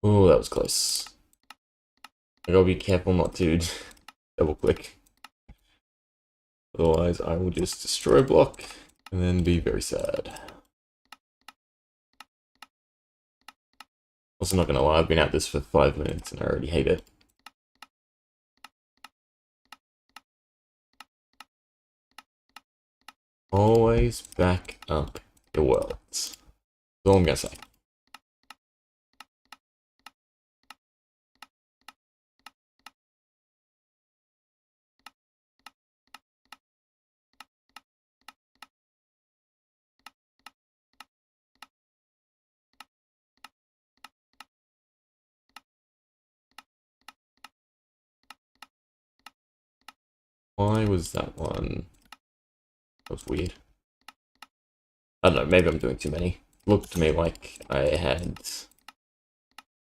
Oh, that was close. I gotta be careful not to double click. Otherwise, I will just destroy a block and then be very sad. Also, not gonna lie, I've been at this for 5 minutes and I already hate it. Always back up your worlds. That's all I'm gonna say. Why was that one? That was weird. I don't know, maybe I'm doing too many. Looked to me like I had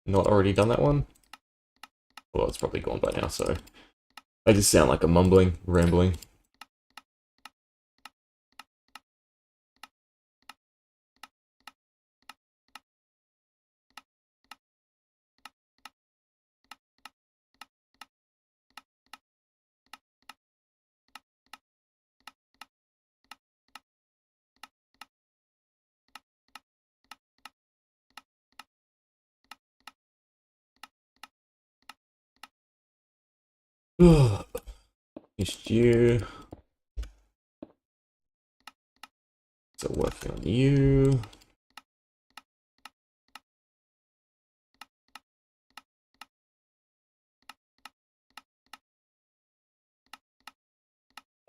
not already done that one. Well, it's probably gone by now, so I just sound like I'm mumbling, rambling. Missed you. So working on you.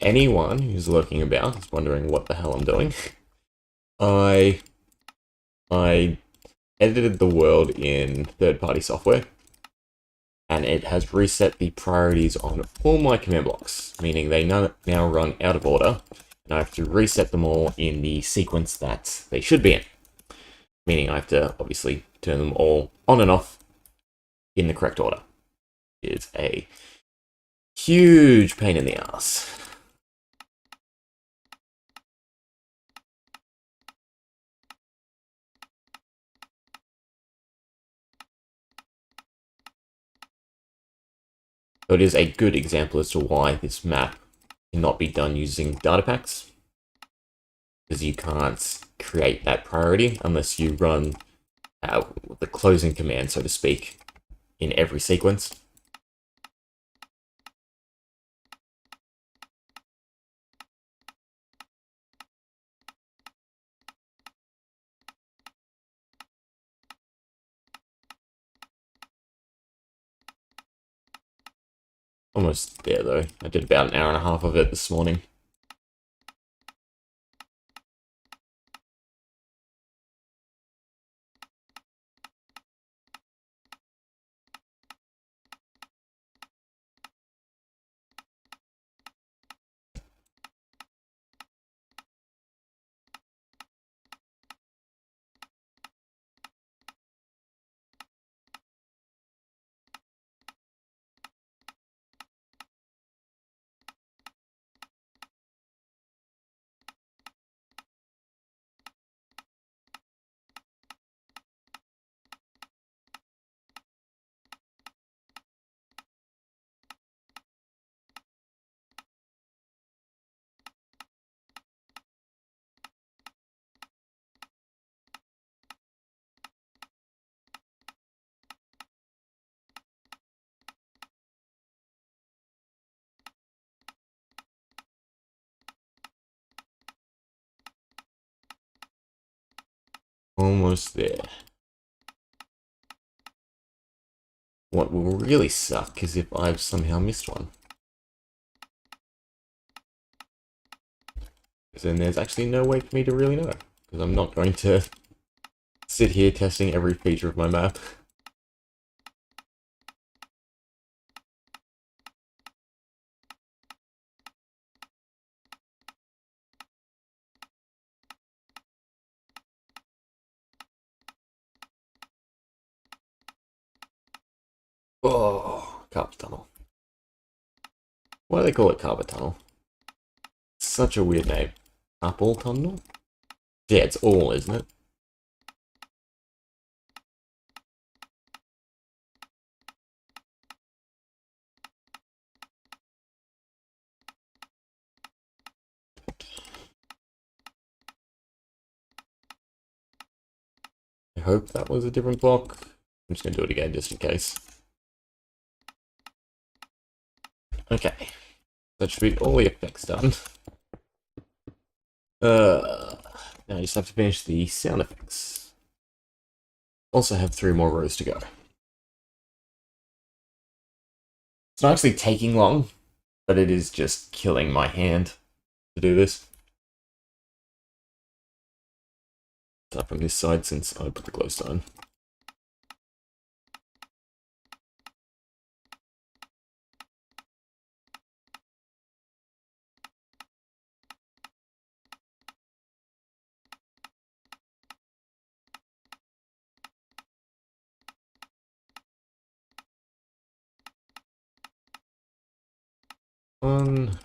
Anyone who's lurking about is wondering what the hell I'm doing. I edited the world in third-party software, and it has reset the priorities on all my command blocks, meaning they now run out of order, and I have to reset them all in the sequence that they should be in. Meaning I have to obviously turn them all on and off in the correct order. It's a huge pain in the ass. So it is a good example as to why this map cannot be done using data packs, because you can't create that priority unless you run the closing command, so to speak, in every sequence. Almost there though. I did about an hour and a half of it this morning. Almost there. What will really suck is if I've somehow missed one. Because then there's actually no way for me to really know. Because I'm not going to sit here testing every feature of my map. Oh, carpet tunnel. Why do they call it carpet tunnel? Such a weird name. Apple tunnel? Yeah, it's all, isn't it? I hope that was a different block. I'm just going to do it again just in case. Okay. That should be all the effects done. Now I just have to finish the sound effects. Also have 3 more rows to go. It's not actually taking long, but it is just killing my hand to do this. Start from this side since I put the glowstone. One.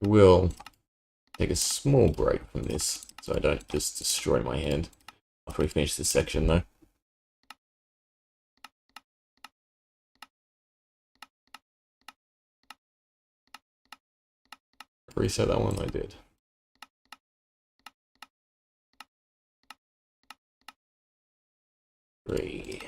We'll take a small break from this, so I don't just destroy my hand after we finish this section, though. Reset that one, I did. Three.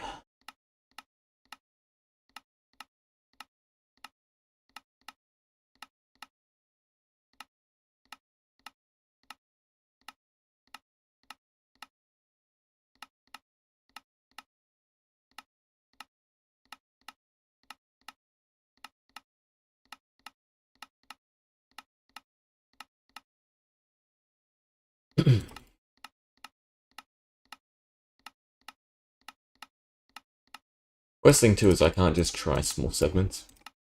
Worst thing too is I can't just try small segments.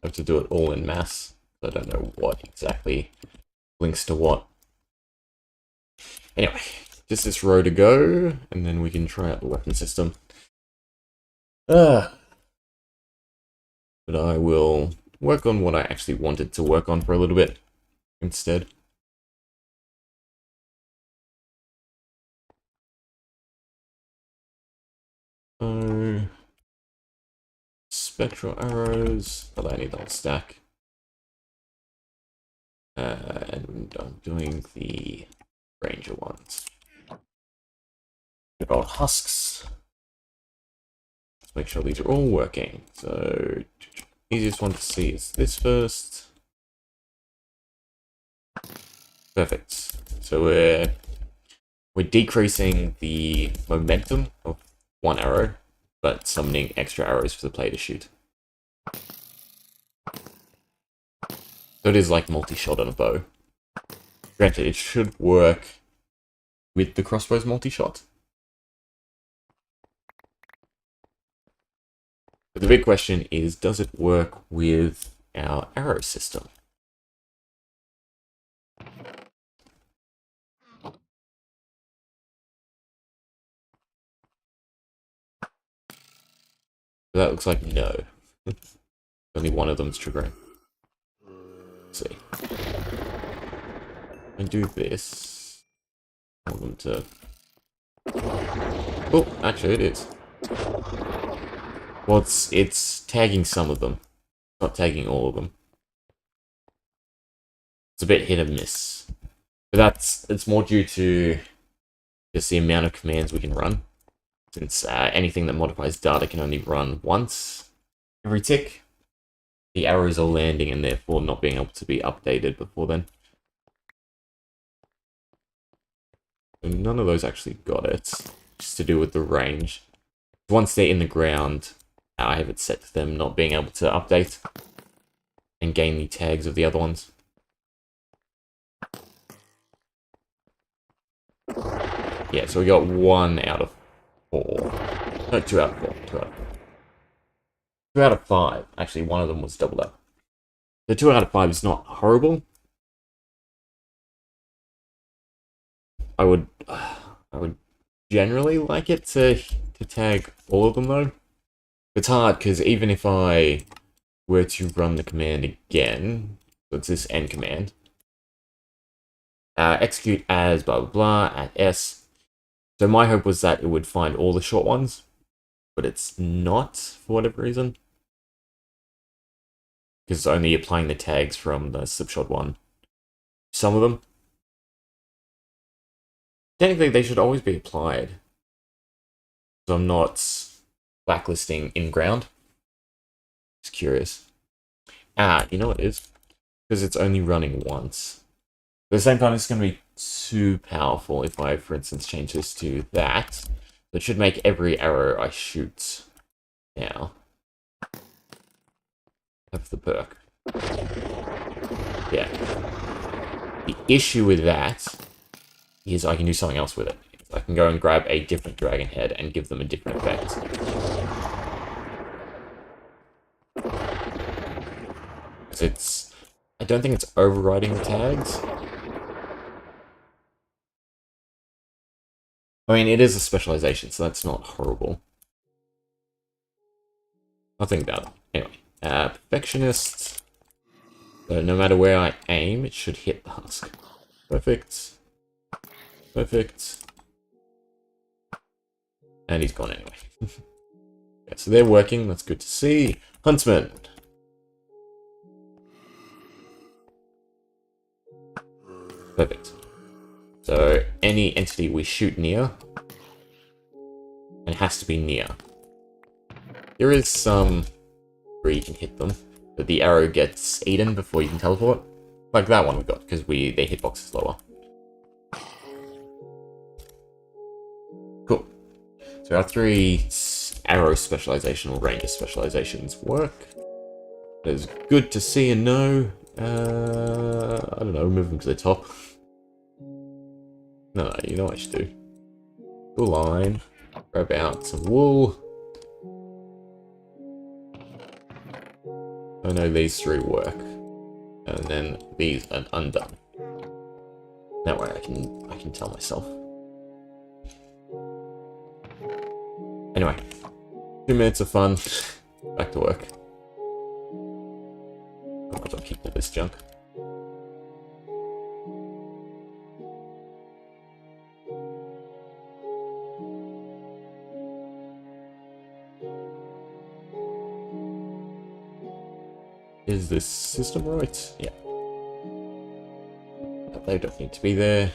I have to do it all in mass. I don't know what exactly links to what. Anyway, just this row to go, and then we can try out the weapon system. But I will work on what I actually wanted to work on for a little bit instead. So, spectral arrows, but I need the whole stack. And I'm doing the ranger ones. Good old husks. Let's make sure these are all working. So, easiest one to see is this first. Perfect. So we're decreasing the momentum of one arrow, but summoning extra arrows for the player to shoot. So it is like multi-shot on a bow. Granted, it should work with the crossbow's multi-shot. But the big question is, does it work with our arrow system? So that looks like no. Only one of them's triggering. Let's see. And do this. I want them to... Oh, actually it is. Well, it's tagging some of them, not tagging all of them. It's a bit hit and miss. But it's more due to just the amount of commands we can run. Since anything that modifies data can only run once every tick, the arrows are landing and therefore not being able to be updated before then. And none of those actually got it, just to do with the range. Once they're in the ground, I have it set to them not being able to update and gain the tags of the other ones. Yeah, so we got 1 out of 4. No, 2 out of 4. 2 out of 4. 2 out of 5. Actually, one of them was doubled up. The 2 out of 5 is not horrible. I would generally like it to tag all of them though. It's hard because even if I were to run the command again, so it's this end command, execute as blah blah blah at S. So my hope was that it would find all the short ones, but it's not for whatever reason. Because it's only applying the tags from the slipshot one. Some of them. Technically, they should always be applied. So I'm not blacklisting in-ground. Just curious. You know what it is? Because it's only running once. But at the same time, it's going to be too powerful if I, for instance, change this to that. That should make every arrow I shoot now have the perk. Yeah. The issue with that is I can do something else with it. I can go and grab a different dragon head and give them a different effect. I don't think it's overriding the tags. I mean, it is a specialization, so that's not horrible. I'll think about it. Anyway, perfectionist. So no matter where I aim, it should hit the husk. Perfect. Perfect. And he's gone anyway. Okay, so they're working, that's good to see. Huntsman. Perfect. So any entity we shoot near, it has to be near. There is some where you can hit them, but the arrow gets eaten before you can teleport. Like that one we got, because their hitbox is lower. Cool. So our 3 arrow specialization or ranger specializations work. It's good to see and know. I don't know, move them to the top. No, you know what I should do. Cool line. Grab out some wool. I know these 3 work. And then these are undone. That way I can tell myself. Anyway. 2 minutes of fun. Back to work. I might as well keep all this junk. Is this system right? Yeah. They don't need to be there.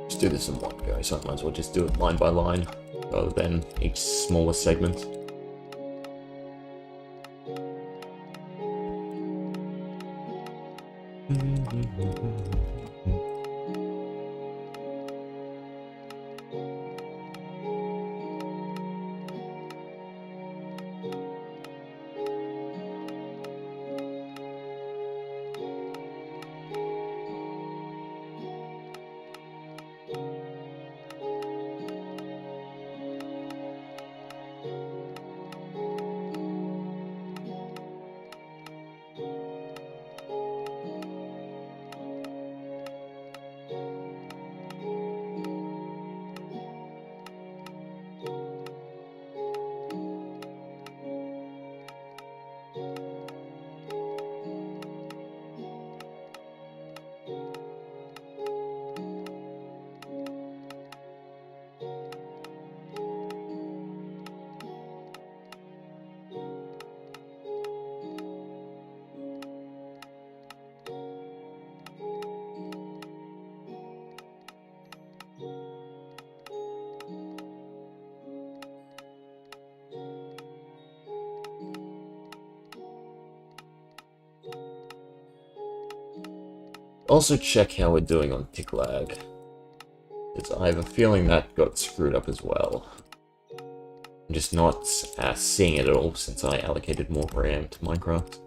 Just do this in one go, so I might as well just do it line by line, rather than each smaller segment. Also check how we're doing on tick lag, because I have a feeling that got screwed up as well. I'm just not seeing it at all since I allocated more RAM to Minecraft.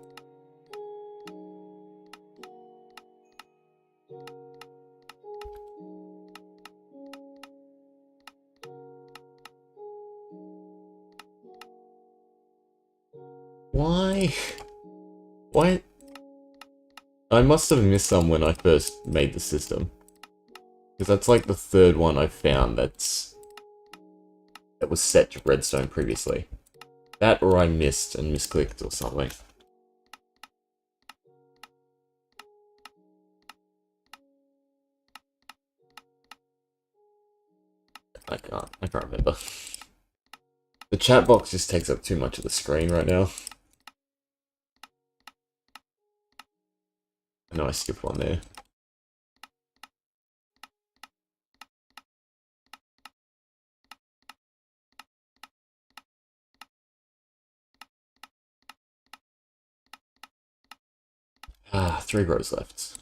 Why? Why? I must have missed some when I first made the system. Because that's like the 3rd one I've found that was set to redstone previously. That or I missed and misclicked or something. I can't remember. The chat box just takes up too much of the screen right now. I know I skipped one there. Ah, 3 rows left.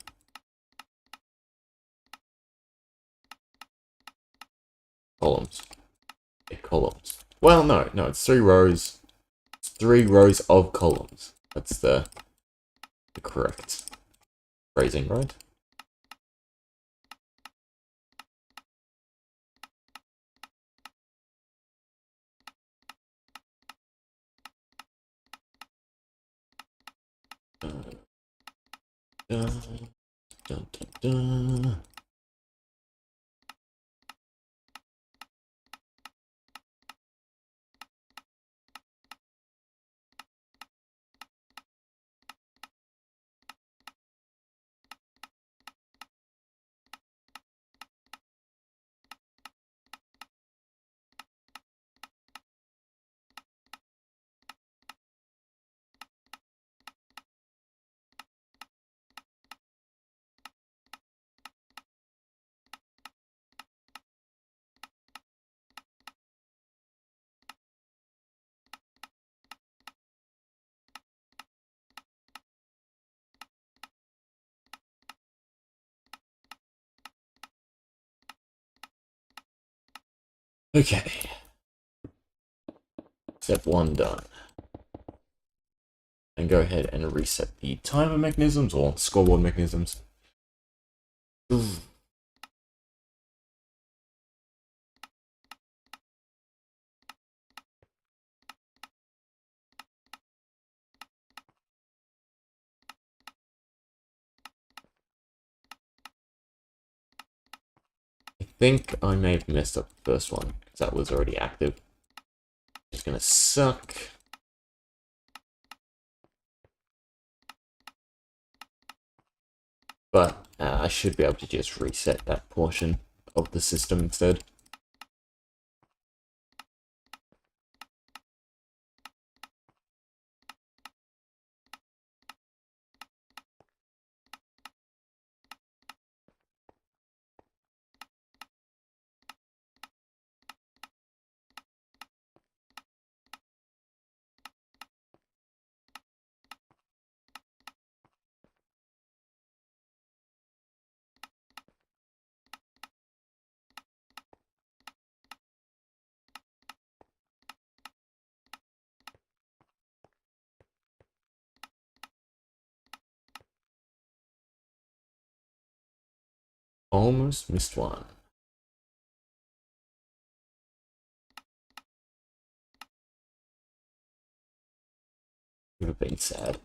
Columns. Yeah, columns. Well, no, it's 3 rows. It's 3 rows of columns. That's the correct phrasing, right? Dun, dun, dun, dun. Okay. Step 1 done. And go ahead and reset the timer mechanisms or scoreboard mechanisms. I think I may have messed up the first one, because that was already active. It's gonna suck. But I should be able to just reset that portion of the system instead. Almost missed one. Would have been sad.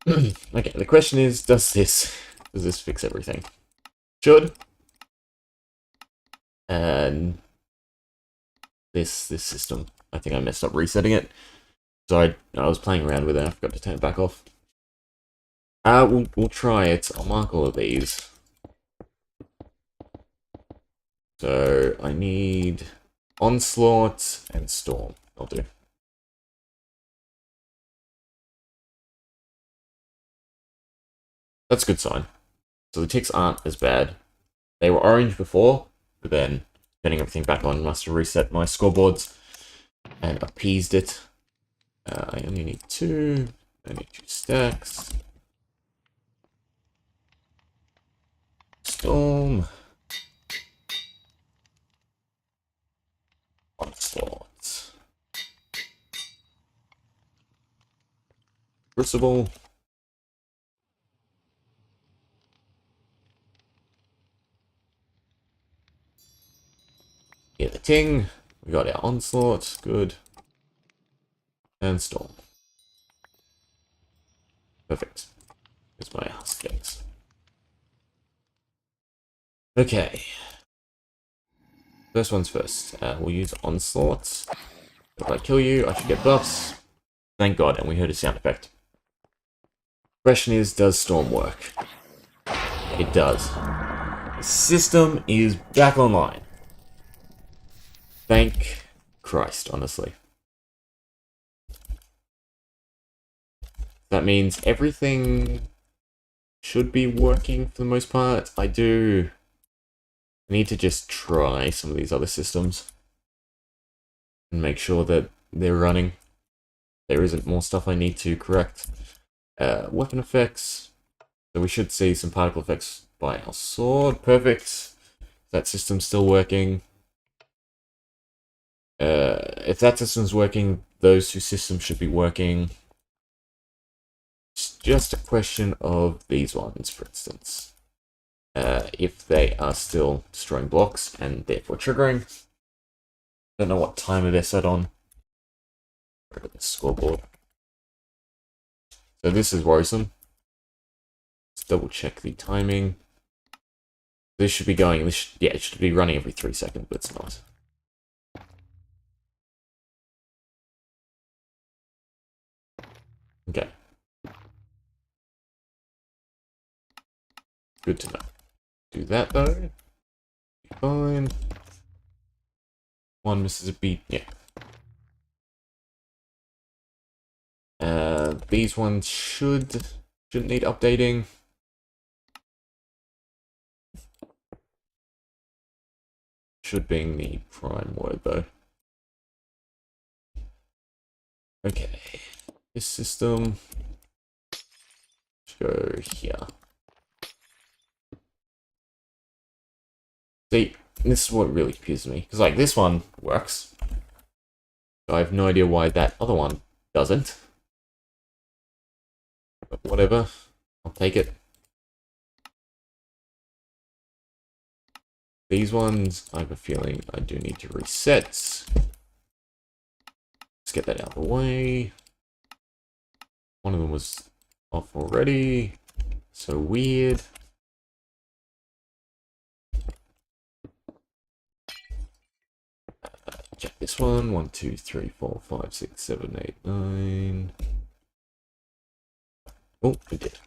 Okay, the question is, does this fix everything? Should. And this system, I think I messed up resetting it. So I was playing around with it, I forgot to turn it back off. We'll try it. I'll mark all of these. So I need Onslaught and Storm. I'll do. That's a good sign. So the ticks aren't as bad. They were orange before, but then getting everything back on must have reset my scoreboards and appeased it. I only need 2. I need 2 stacks. Storm. Onslaught. Crucible. Yeah, the ting. We got our Onslaught. Good. And Storm. Perfect. Here's my skills. Okay. First one's first. We'll use Onslaught. If I kill you, I should get buffs. Thank God, and we heard a sound effect. Question is, does Storm work? It does. The system is back online. Thank Christ, honestly. That means everything should be working for the most part. I need to just try some of these other systems and make sure that they're running. There isn't more stuff I need to correct. Weapon effects. So we should see some particle effects by our sword. Perfect. That system's still working. If that system's working, those 2 systems should be working. It's just a question of these ones, for instance. If they are still destroying blocks and therefore triggering. Don't know what timer they're set on. Go to the scoreboard. So this is worrisome. Let's double check the timing. This should be going, yeah, it should be running every 3 seconds, but it's not. Okay. Good to know. Do that though. Fine. One misses a beat, yeah. These ones shouldn't need updating. Should being the prime word though. Okay. This system. Let's go here. See, this is what really confuses me. Because, like, this one works. So I have no idea why that other one doesn't. But whatever. I'll take it. These ones, I have a feeling I do need to reset. Let's get that out of the way. One of them was off already. So weird. Check this one. 1, 2, 3, 4, 5, 6, 7, 8, 9. Oh, we did.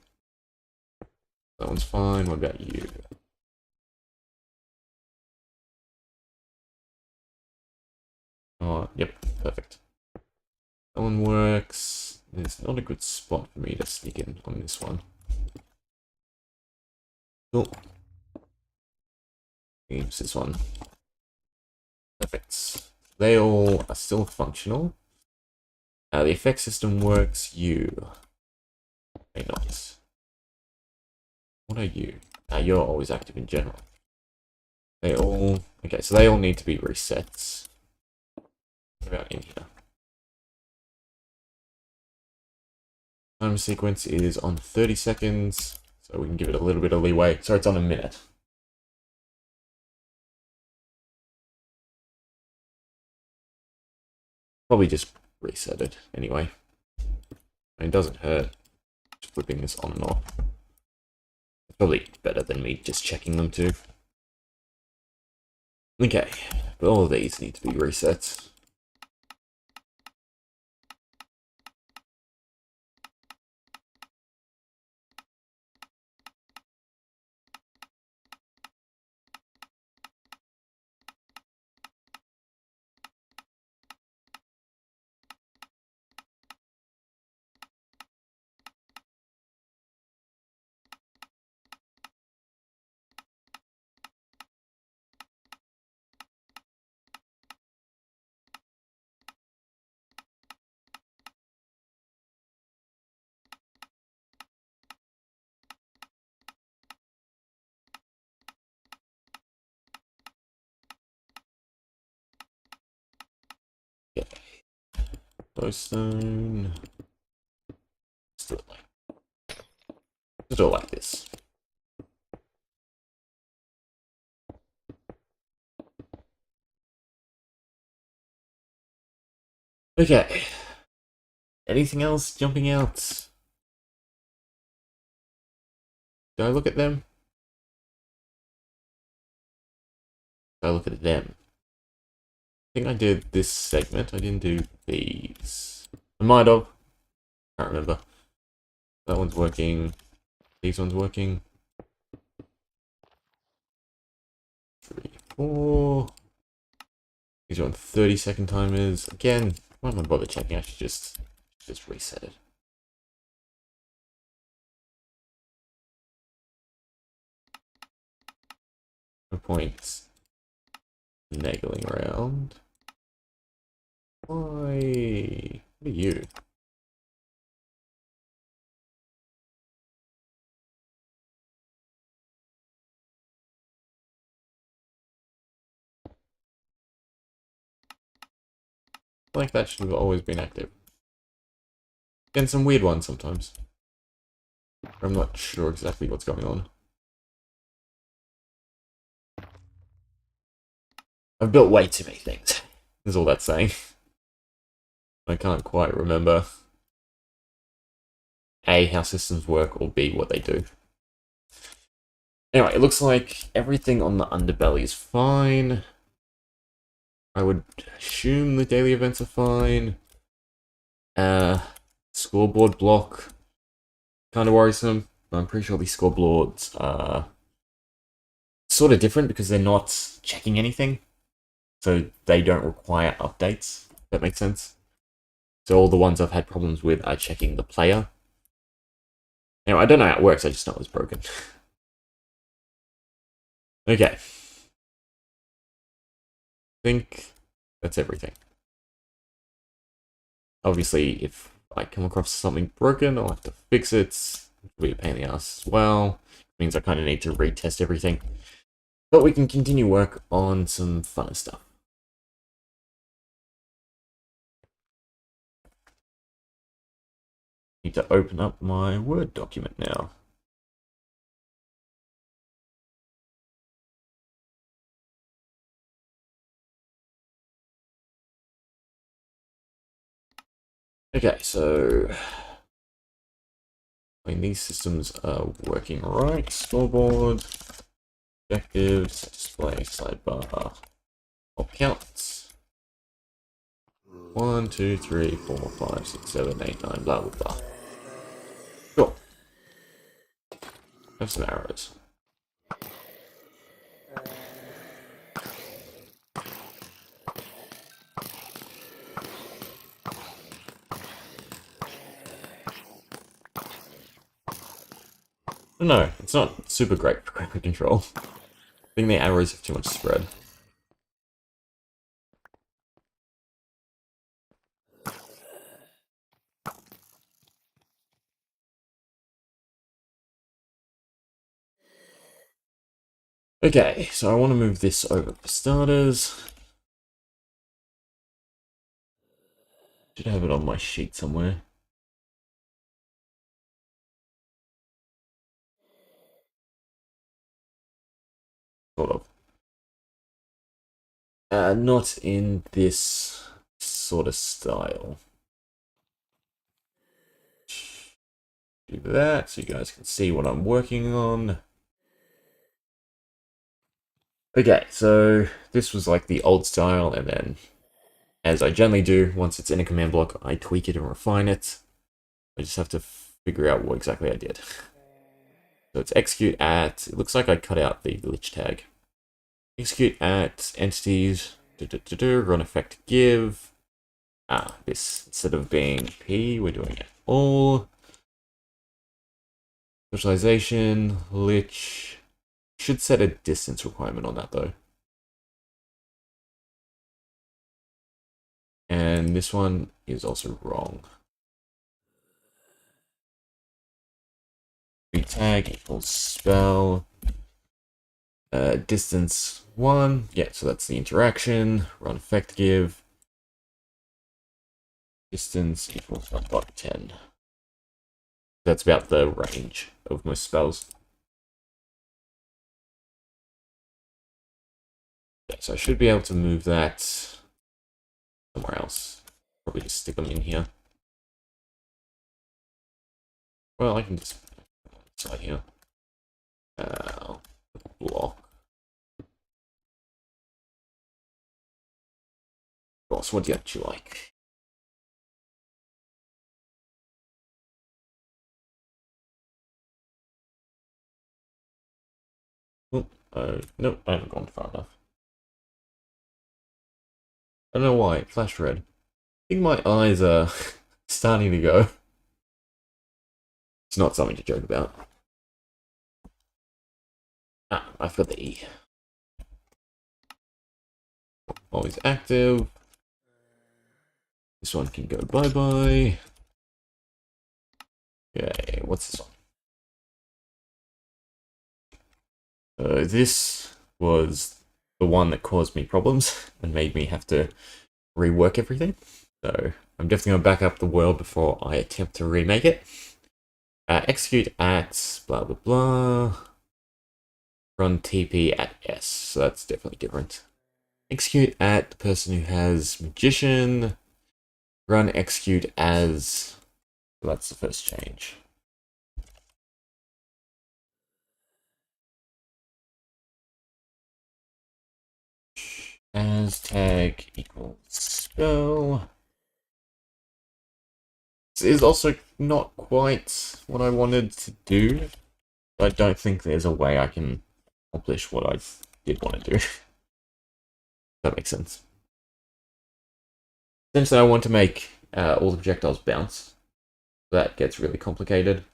That one's fine. What about you? Oh, yep, perfect. That one works. There's not a good spot for me to sneak in on this one. Oh. Use this one. Perfect. They all are still functional. The effect system works. You may not. What are you? You're always active in general. They all... Okay, so they all need to be reset. What about in here? Time sequence is on 30 seconds, so we can give it a little bit of leeway. So it's on a minute. Probably just reset it anyway. I mean, it doesn't hurt just flipping this on and off. It's probably better than me just checking them too. Okay, but all of these need to be reset. Okay. Glowstone. Let's do it like this. Okay. Anything else jumping out? Do I look at them? Do I look at them? I think I did this segment. I didn't do these. I might have. Can't remember. That one's working. These ones working. 3, 4. These are on 30-second timers. Again, why am I bother checking? I should just reset it. No point nagging around. Why? What are you? Like that should have always been active. Getting some weird ones sometimes. I'm not sure exactly what's going on. I've built way too many things. Is all that's saying. I can't quite remember A, how systems work, or B, what they do. Anyway, it looks like everything on the underbelly is fine. I would assume the daily events are fine. Scoreboard block. Kind of worrisome. I'm pretty sure these scoreboards are sort of different because they're not checking anything. So they don't require updates. If that makes sense. So all the ones I've had problems with are checking the player. Anyway, I don't know how it works, I just know it's broken. Okay. I think that's everything. Obviously, if I come across something broken, I'll have to fix it. It'll be a pain in the ass as well. It means I kind of need to retest everything. But we can continue work on some funner stuff. Need to open up my Word document now. Okay, so when these systems are working right, scoreboard, objectives, display, sidebar, all counts. 1, 2, 3, 4, 5, 6, 7, 8, 9, blah blah blah. Cool. Have some arrows. No, it's not super great for quick control. I think the arrows have too much spread. Okay, so I want to move this over for starters. Should have it on my sheet somewhere. Sort of. Not in this sort of style. Do that so you guys can see what I'm working on. Okay, so this was like the old style, and then, as I generally do, once it's in a command block, I tweak it and refine it. I just have to figure out what exactly I did. So it's execute at, it looks like I cut out the glitch tag. Execute at entities, run effect give. This, instead of being P, we're doing it all. Specialization, lich. Should set a distance requirement on that though. And this one is also wrong. Tag equals spell. Distance 1. Yeah, so that's the interaction. Run effect give. Distance equals 1.10. That's about the range of most spells. Yeah, so I should be able to move that somewhere else. Probably just stick them in here. Well, I can just inside here. Block. Boss, what do you actually like? Nope, I haven't gone far enough. I don't know why, it flashed red. I think my eyes are starting to go. It's not something to joke about. I've got the E. Always active. This one can go bye-bye. Okay, what's this one? This was the one that caused me problems and made me have to rework everything. So I'm definitely going to back up the world before I attempt to remake it. Execute at blah blah blah. Run TP at S, so that's definitely different. Execute at the person who has magician. Run execute as. So that's the first change. As tag equals spell. This is also not quite what I wanted to do. I don't think there's a way I can accomplish what I did want to do. That makes sense. Essentially, I want to make all the projectiles bounce. That gets really complicated.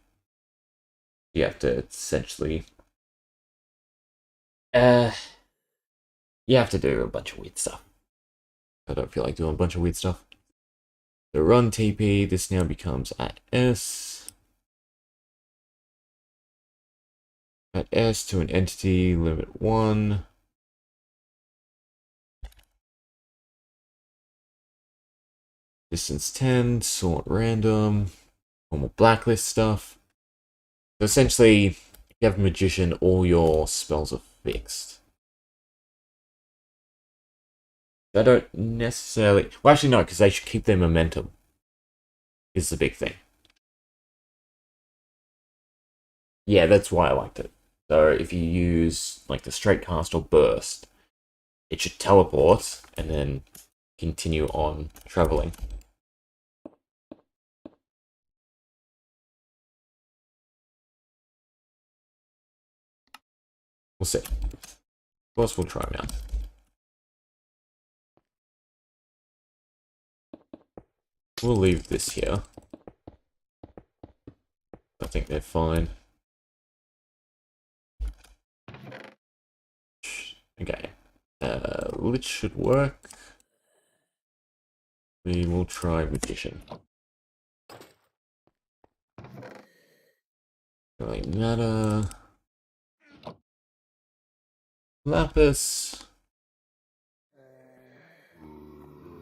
You have to essentially... you have to do a bunch of weird stuff. I don't feel like doing a bunch of weird stuff. So run TP, this now becomes at S. At S to an entity, limit 1. Distance 10, sort random, normal blacklist stuff. So essentially, if you have Magician, all your spells are fixed. I don't necessarily... Well, actually, no, because they should keep their momentum. Is the big thing. Yeah, that's why I liked it. So if you use, like, the straight cast or burst, it should teleport, and then continue on traveling. We'll see. Of course, we'll try them out. We'll leave this here. I think they're fine. Okay. Lich should work. We will try Magician. Really matter. Lapis.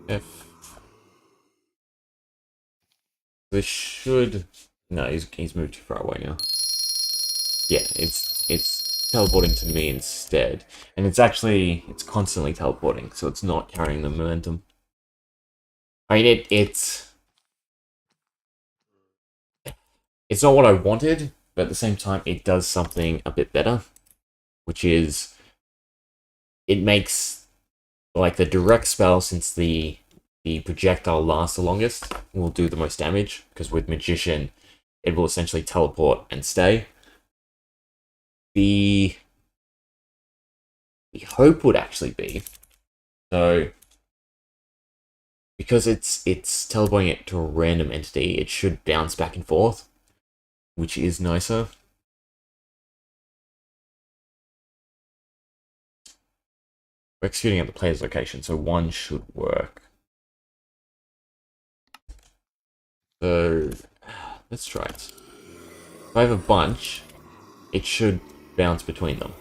F. This should... No, he's moved too far away now. Yeah, it's teleporting to me instead. And it's constantly teleporting, so it's not carrying the momentum. I mean, it's not what I wanted, but at the same time, it does something a bit better, which is it makes, like, the direct spell, since the projectile lasts the longest, will do the most damage, because with Magician, it will essentially teleport and stay. The hope would actually be, so because it's teleporting it to a random entity, it should bounce back and forth, which is nicer. We're executing at the player's location, so one should work. So let's try it. If I have a bunch, it should bounce between them.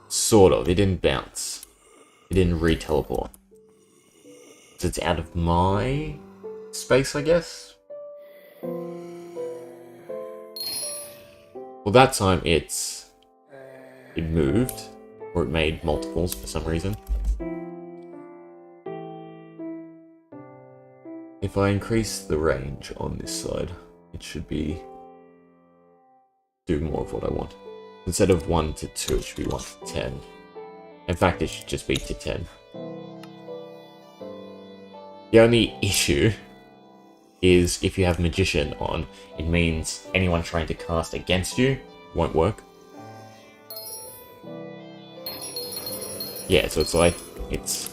Sort of. It didn't bounce. It didn't re-teleport. So it's out of my space, I guess? Well, that time it moved, or it made multiples for some reason. If I increase the range on this side, it should be doing more of what I want. Instead of 1 to 2, it should be 1 to 10. In fact, it should just be to 10. The only issue is if you have Magician on, it means anyone trying to cast against you won't work. Yeah, so it's like, it's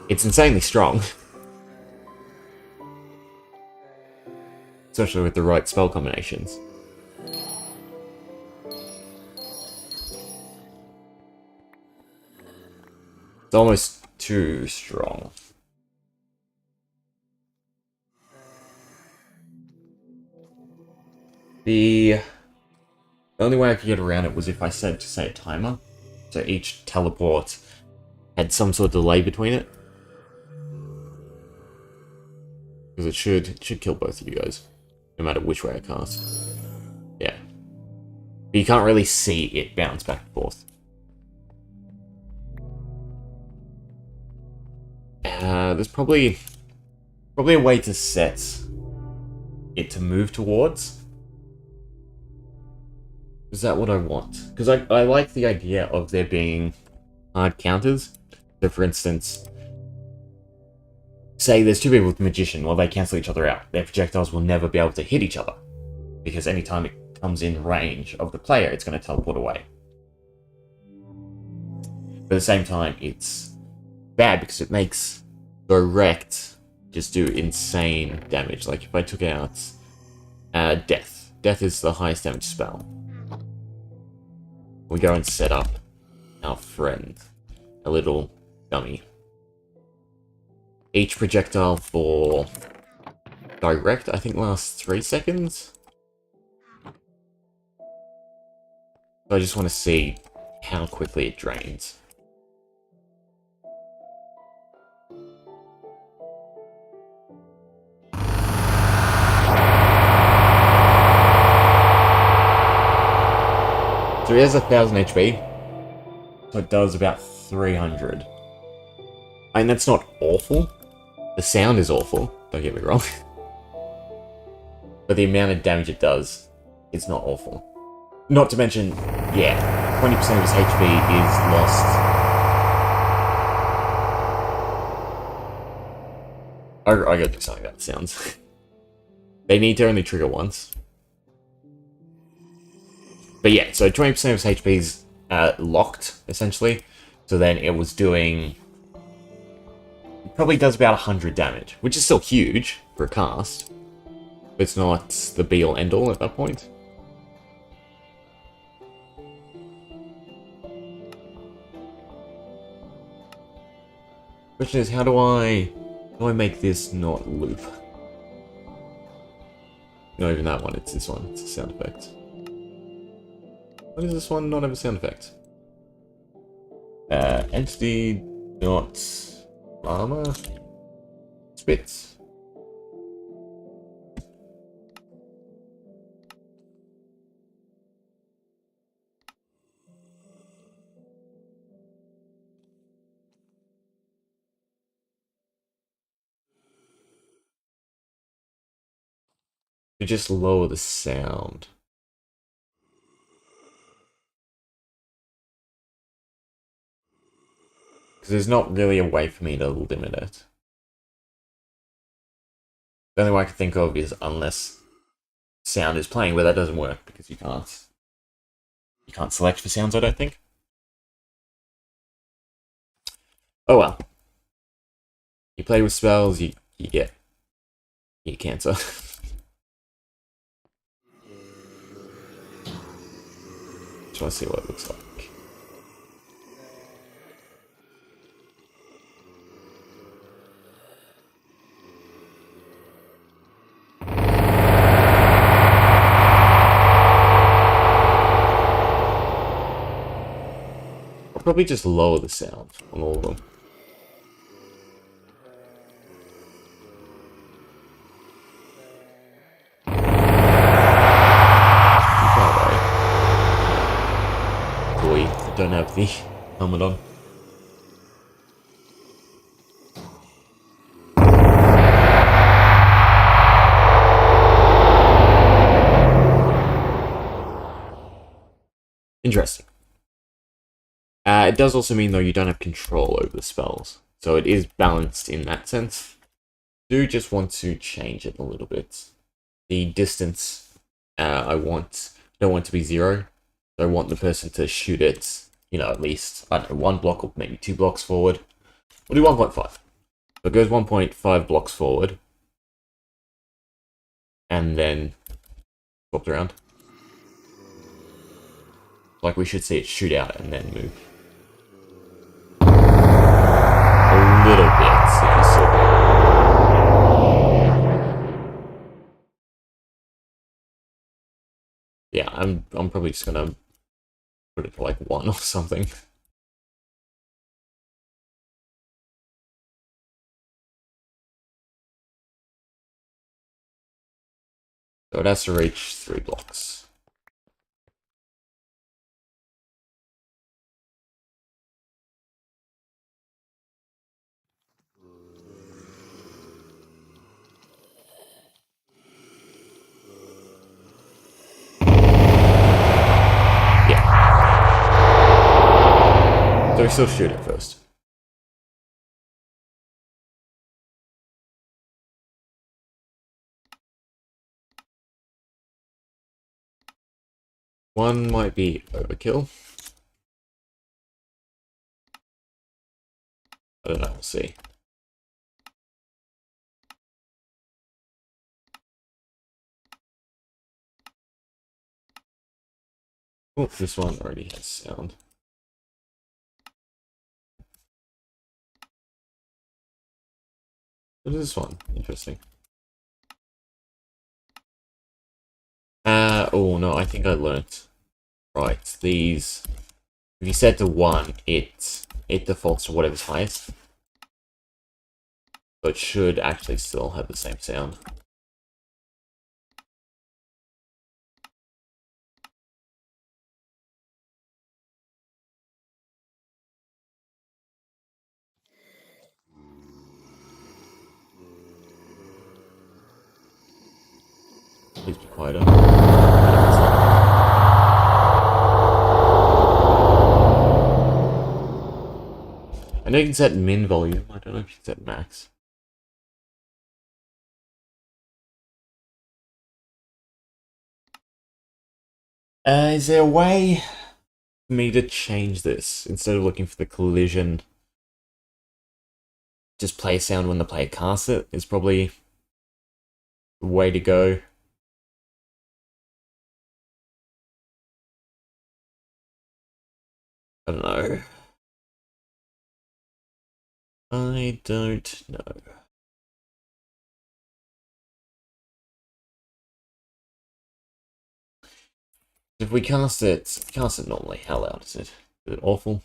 insanely strong. Especially with the right spell combinations. It's almost too strong. The only way I could get around it was if I set to say a timer. So each teleport had some sort of delay between it. Because it should kill both of you guys. No matter which way I cast. Yeah. But you can't really see it bounce back and forth. There's probably a way to set it to move towards. Is that what I want? Because I like the idea of there being hard counters. So for instance, say there's two people with Magician, well, they cancel each other out. Their projectiles will never be able to hit each other. Because anytime it comes in range of the player, it's going to teleport away. But at the same time, it's bad because it makes direct just do insane damage. Like if I took out Death. Death is the highest damage spell. We go and set up our friend, a little dummy. Each projectile for direct, I think, lasts 3 seconds. So I just want to see how quickly it drains. So he has 1000 HP, so it does about 300. I mean, that's not awful. The sound is awful, don't get me wrong. But the amount of damage it does is not awful. Not to mention, yeah, 20% of his HP is lost. I gotta do something about the sounds. They need to only trigger once. But yeah, so 20% of his HP is locked, essentially. So then it was doing... It probably does about 100 damage, which is still huge for a cast. But it's not the be-all, end-all at that point. Question is, how do I make this not loop? Not even that one, it's this one. It's a sound effect. Why does this one not have a sound effect? Entity dot armor spits. To just lower the sound. Because there's not really a way for me to limit it. The only way I can think of is unless sound is playing, but that doesn't work because you can't select for sounds, I don't think. Oh well. You play with spells, you get cancer. Just want to see what it looks like. I'll probably just lower the sound on all of them. Boy, I don't have the helmet on. Interesting. It does also mean, though, you don't have control over the spells. So it is balanced in that sense. I do just want to change it a little bit. The distance I don't want to be 0. So I want the person to shoot it, you know, at least, I don't know, 1 block or maybe 2 blocks forward. We'll do 1.5. So it goes 1.5 blocks forward. And then swapped around. Like we should see it shoot out and then move. A little bit, if you saw. Yeah, I'm probably just gonna put it to like 1 or something. So it has to reach 3 blocks. So we still shoot it first. One might be overkill. I don't know, we'll see. Oh, this one already has sound. What is this one? Interesting. Oh no, I think I learnt. Right, these If you set to 1, it defaults to whatever's highest. So it should actually still have the same sound. Please be quieter. I know you can set min volume. I don't know if you can set max. Is there a way for me to change this instead of looking for the collision? Just play sound when the player casts it is probably the way to go. I don't know. I don't know. If we cast it normally, how loud is it? Is it awful?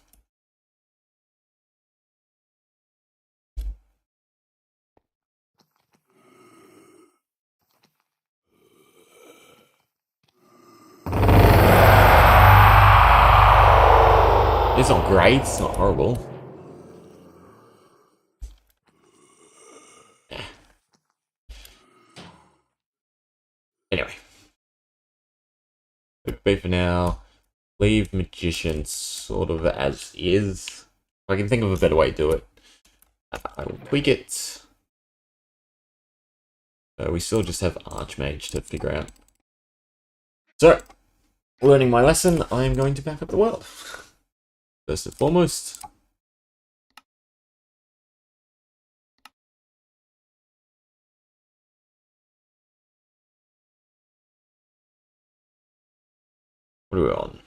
It's not great, it's not horrible. Yeah. Anyway. But for now, leave Magician sort of as is. If I can think of a better way to do it, I will tweak it. We still just have Archmage to figure out. So, learning my lesson, I am going to back up the world. First and foremost. What are we on?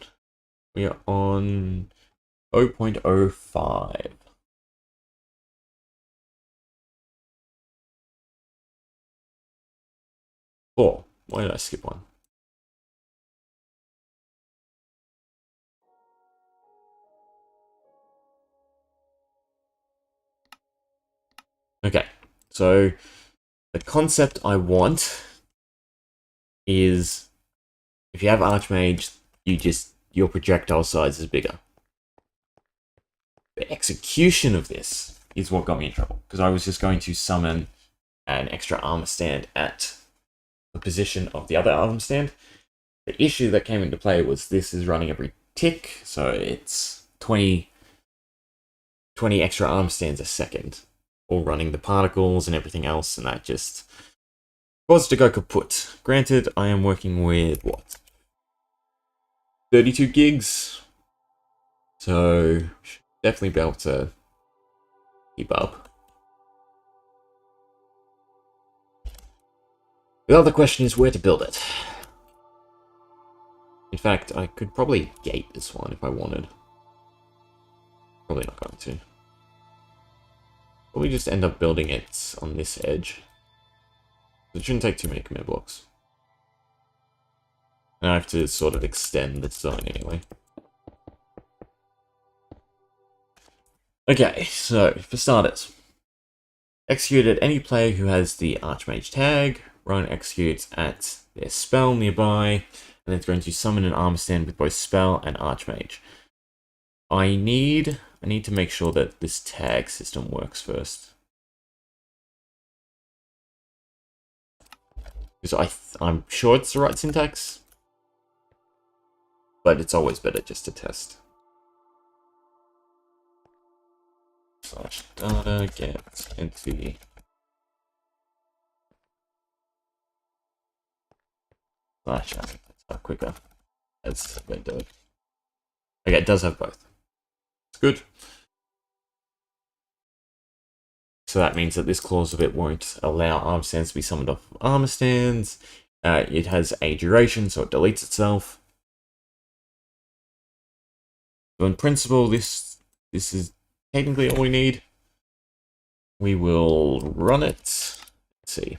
We are on 0.05. Four. Why did I skip one? Okay, so the concept I want is if you have Archmage, your projectile size is bigger. The execution of this is what got me in trouble, because I was just going to summon an extra armor stand at the position of the other armor stand. The issue that came into play was this is running every tick, so it's 20 extra arm stands a second, all running the particles and everything else, and that just caused it to go kaput. Granted, I am working with, what, 32 gigs? So, should definitely be able to keep up. The other question is where to build it. In fact, I could probably gate this one if I wanted. Probably not going to. Probably just end up building it on this edge. It shouldn't take too many command blocks. And I have to sort of extend the design anyway. Okay, so for starters, execute at any player who has the Archmage tag. Run executes at their spell nearby, and then it's going to summon an armor stand with both spell and Archmage. I need to make sure that this tag system works first. Because I'm sure it's the right syntax, but it's always better just to test. Slash data get entity. Slash, that's quicker. That's window. Okay, it does have both. It's good. So that means that this clause of it won't allow armor stands to be summoned off of armor stands. It has a duration, so it deletes itself. So in principle, this is technically all we need. We will run it. Let's see.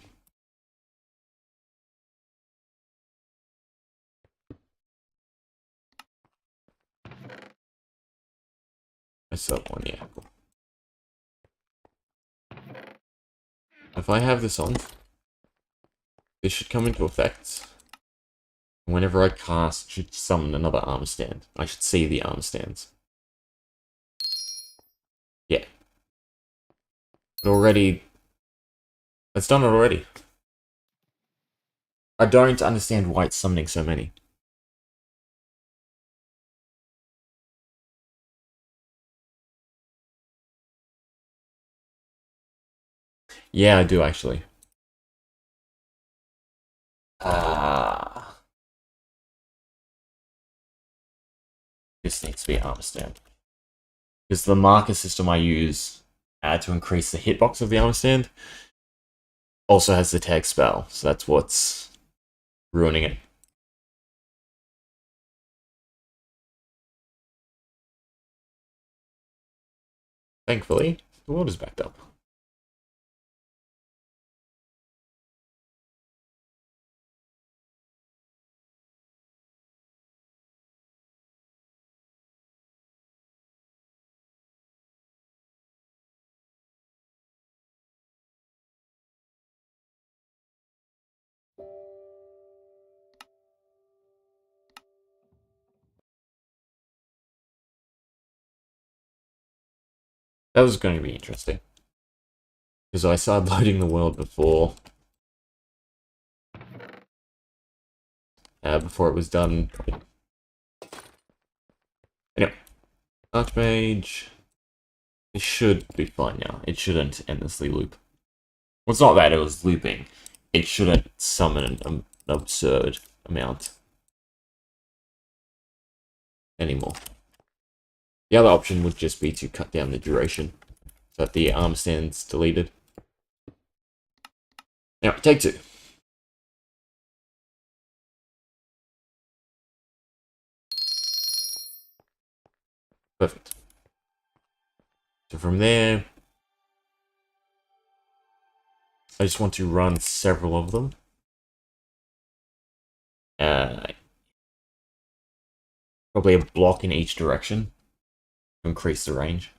I still have one, yeah. Cool. If I have this on, this should come into effect. Whenever I cast, it should summon another armor stand. I should see the armor stands. Yeah. But already... It's done it already. I don't understand why it's summoning so many. Yeah, I do actually. This needs to be armor stand. Because the marker system I use to increase the hitbox of the armor stand also has the tag spell, so that's what's ruining it. Thankfully, the world is backed up. That was going to be interesting. Because I started loading the world before it was done. Anyway, Archmage. It should be fine now. It shouldn't endlessly loop. Well, it's not that it was looping. It shouldn't summon an absurd amount anymore. The other option would just be to cut down the duration so that the arm stand's deleted. Now, take two. Perfect. So from there, I just want to run several of them. Probably a block in each direction to increase the range.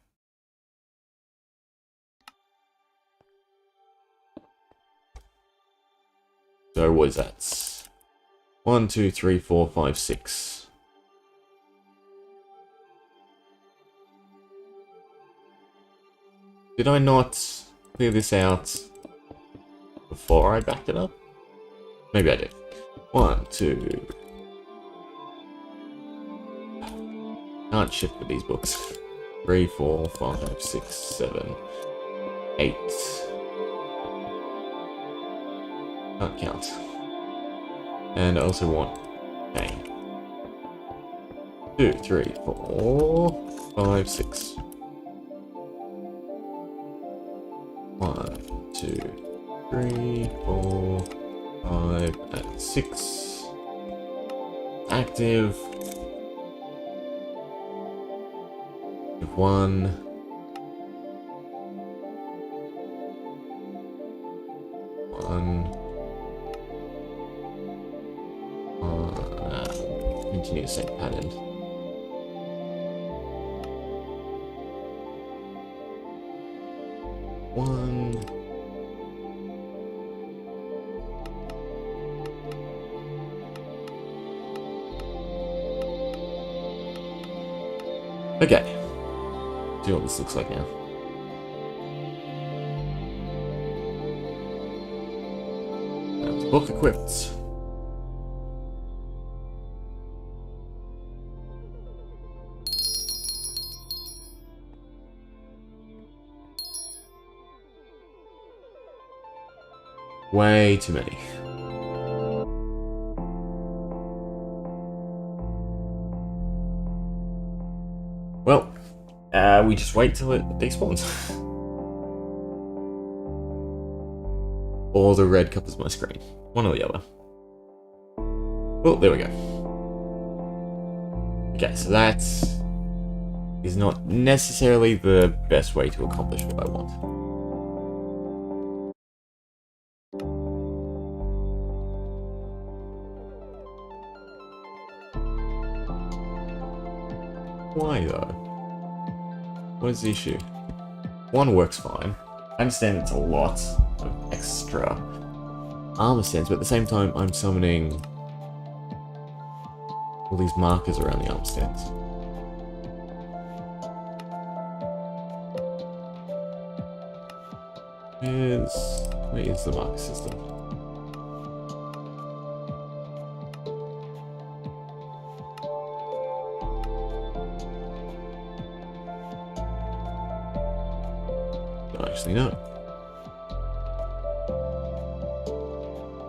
So what is that? 1, 2, 3, 4, 5, 6. Did I not clear this out before I backed it up? Maybe I did. 1, 2. Can't shift with these books. 3, 4, 5, 6, 7, 8. Can't count. And I also want bang. 2, 3, 4, 5, 6. 1, 2, 3, 4, 5, and 6. Active. 1. Continue the same pattern. One. Okay. See what this looks like now. That's book equipped. Way too many. Well, we just wait till it despawns. Or the red covers my screen. One or the other. Oh, there we go. Okay, so that is not necessarily the best way to accomplish what I want. Why though? What is the issue? One works fine. I understand it's a lot of extra armor stands, but at the same time, I'm summoning all these markers around the armor stands. Where is the marker system? Don't actually know.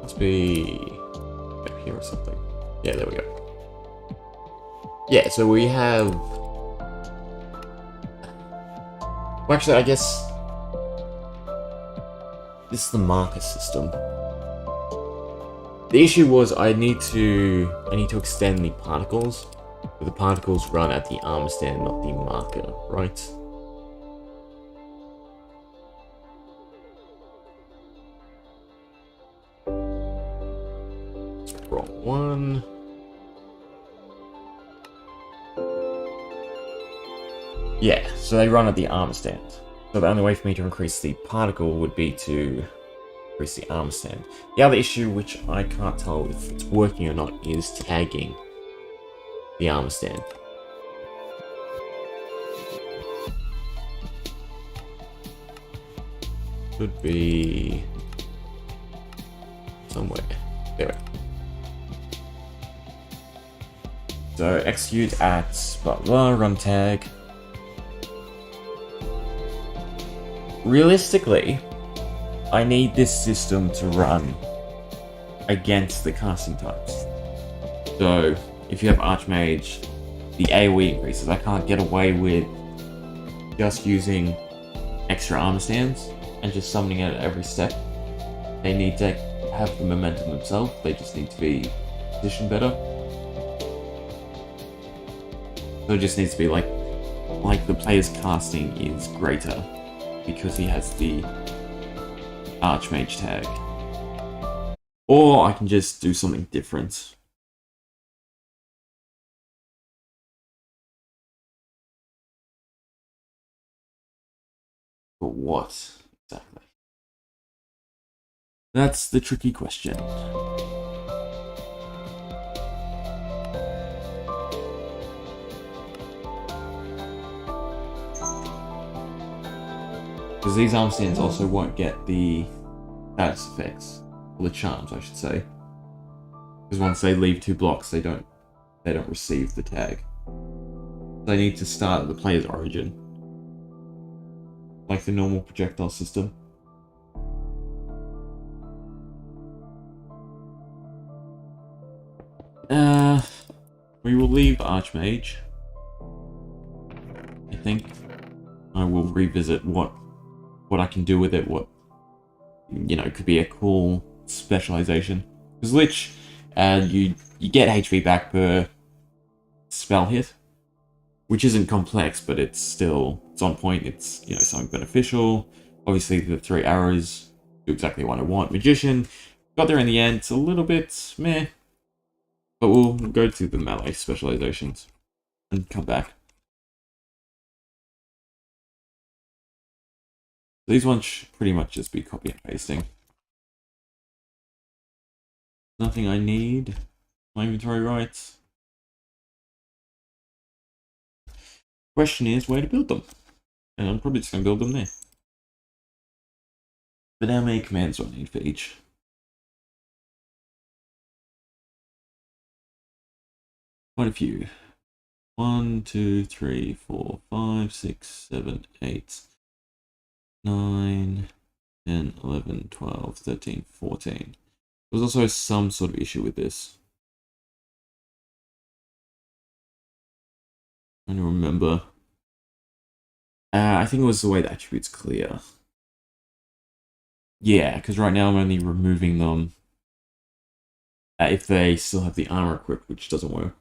Must be up here or something. Yeah, there we go. Yeah, so we have... Well, actually, I guess... This is the marker system. The issue was I need to extend the particles, but the particles run at the armor stand, not the marker, right? Wrong one. Yeah, so they run at the armor stand. So the only way for me to increase the particle would be to increase the armor stand. The other issue, which I can't tell if it's working or not, is tagging the armor stand. Should be somewhere. There we go. So execute at blah blah, run tag. Realistically, I need this system to run against the casting types. So if you have Archmage, the AoE increases. I can't get away with just using extra armor stands and just summoning it at every step. They need to have the momentum themselves. They just need to be positioned better. So it just needs to be like the player's casting is greater because he has the Archmage tag. Or I can just do something different. But what exactly? That's the tricky question. Because these arm stands also won't get the status effects, or the charms, I should say. Because once they leave 2 blocks, they don't receive the tag. They need to start at the player's origin, like the normal projectile system. We will leave Archmage. I think I will revisit what I can do with it. What, you know, could be a cool specialization. Because Lich, you get HP back per spell hit, which isn't complex, but it's on point. It's, you know, something beneficial. Obviously, the 3 arrows do exactly what I want. Magician got there in the end. It's a little bit meh, but we'll go to the melee specializations and come back. These ones should pretty much just be copy and pasting. Nothing I need. My inventory rights. Question is where to build them. And I'm probably just going to build them there. But how many commands do I need for each? Quite a few. 1, 2, 3, 4, 5, 6, 7, 8, 9, 10, 11, 12, 13, 14. There's also some sort of issue with this. I don't remember. I think it was the way the attributes clear. Yeah, because right now I'm only removing them if they still have the armor equipped, which doesn't work.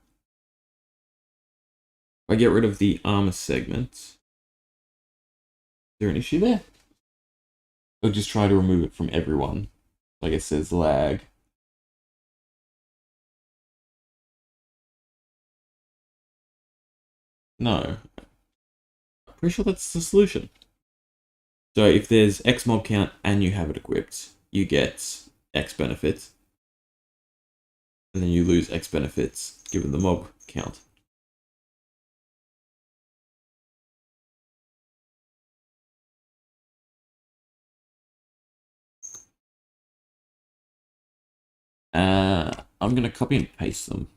If I get rid of the armor segment, is there an issue there? I'll just try to remove it from everyone. Like it says lag. No. Pretty sure that's the solution. So if there's X mob count and you have it equipped, you get X benefits. And then you lose X benefits given the mob count. I'm gonna copy and paste them.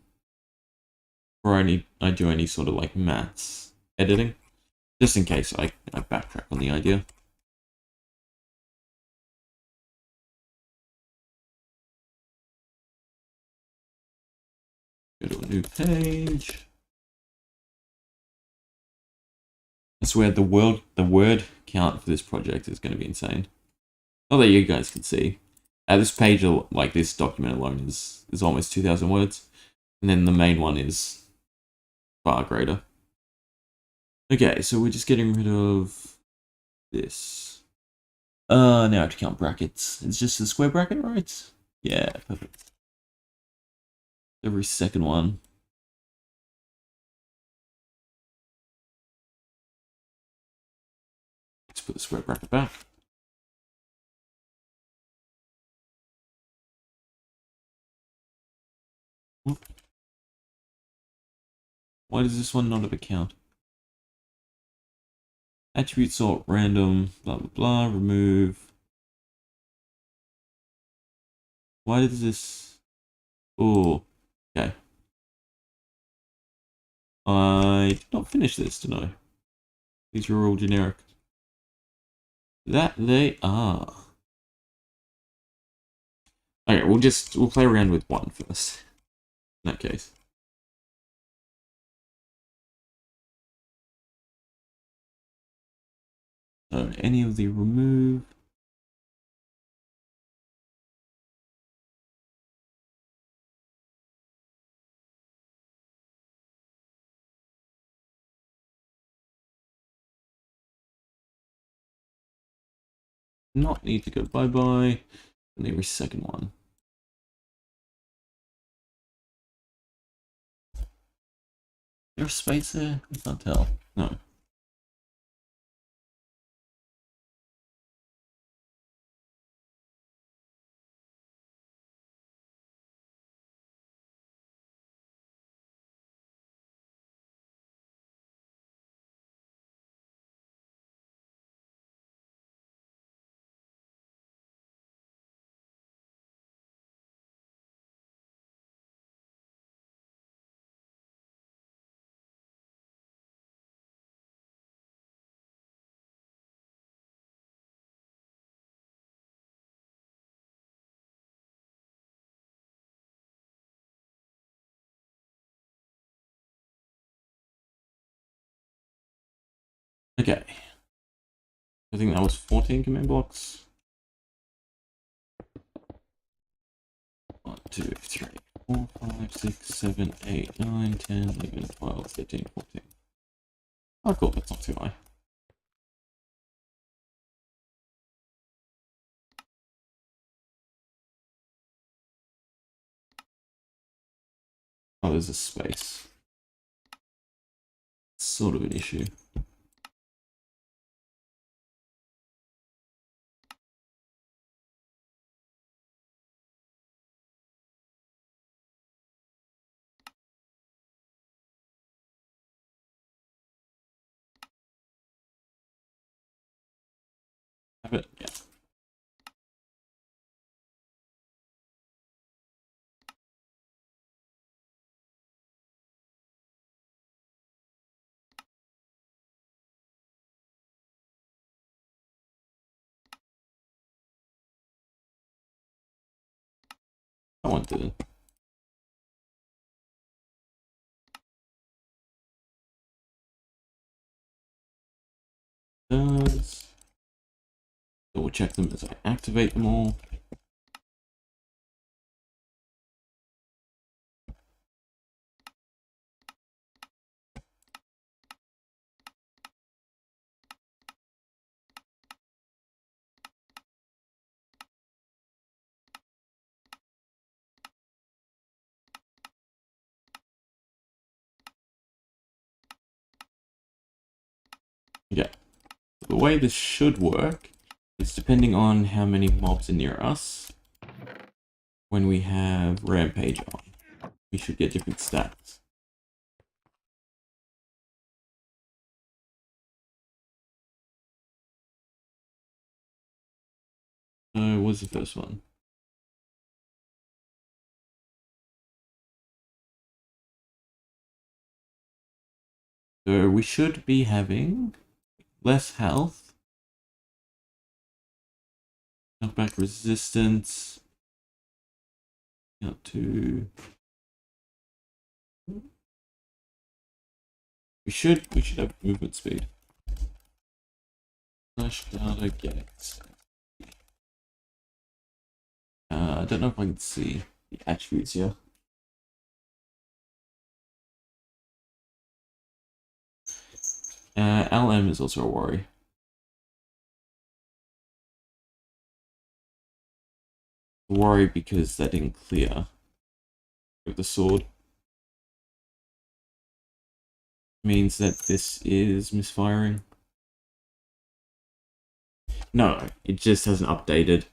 Or I do any sort of like maths editing. Just in case I backtrack on the idea. Go to a new page. I swear the word count for this project is going to be insane. Not that you guys can see. This page, like this document alone, is almost 2,000 words. And then the main one is far greater. Okay, so we're just getting rid of this. Now I have to count brackets. It's just a square bracket, right? Yeah, perfect. Every second one. Let's put the square bracket back. Why does this one not have a count? Attribute sort random, blah blah blah, remove. Why does this... Oh, okay. I did not finish this, did I? These are all generic. That they are. Okay, we'll play around with one first. In that case. So any of the remove. Not need to go bye-bye. And every second one. Is there a space there? I can't tell. No. Okay. I think that was 14 command blocks. 1, 2, 3, 4, 5, 6, 7, 8, 9, 10, 11, 12, 13, 14. Oh, cool, that's not too high. Oh, there's a space. Sort of an issue. Have it? Yeah. I want to. Does. Double check them as I activate them all. Okay. The way this should work is depending on how many mobs are near us. When we have Rampage on, we should get different stats. What's the first one? So we should be having less health, knockback resistance, up to. We should have movement speed. Flash data get. I don't know if I can see the attributes here. LM is also a worry. Worry because that didn't clear with the sword. Means that this is misfiring. No, it just hasn't updated.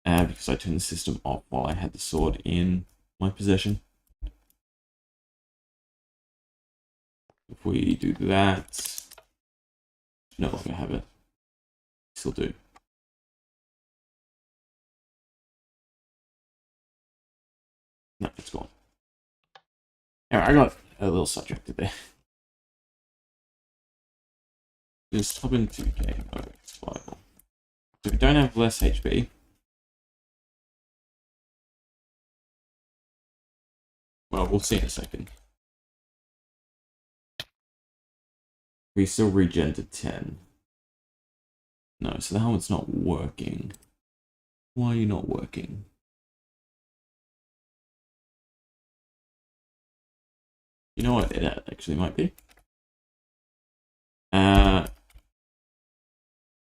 Because I turned the system off while I had the sword in my possession. If we do that, no longer have it. Still do. No, it's gone. Alright, I got a little sidetracked there. Just hop into game mode survival. So if we don't have less HP, well, we'll see in a second. We still regen to 10. No, so the helmet's not working. Why are you not working? You know what it actually might be?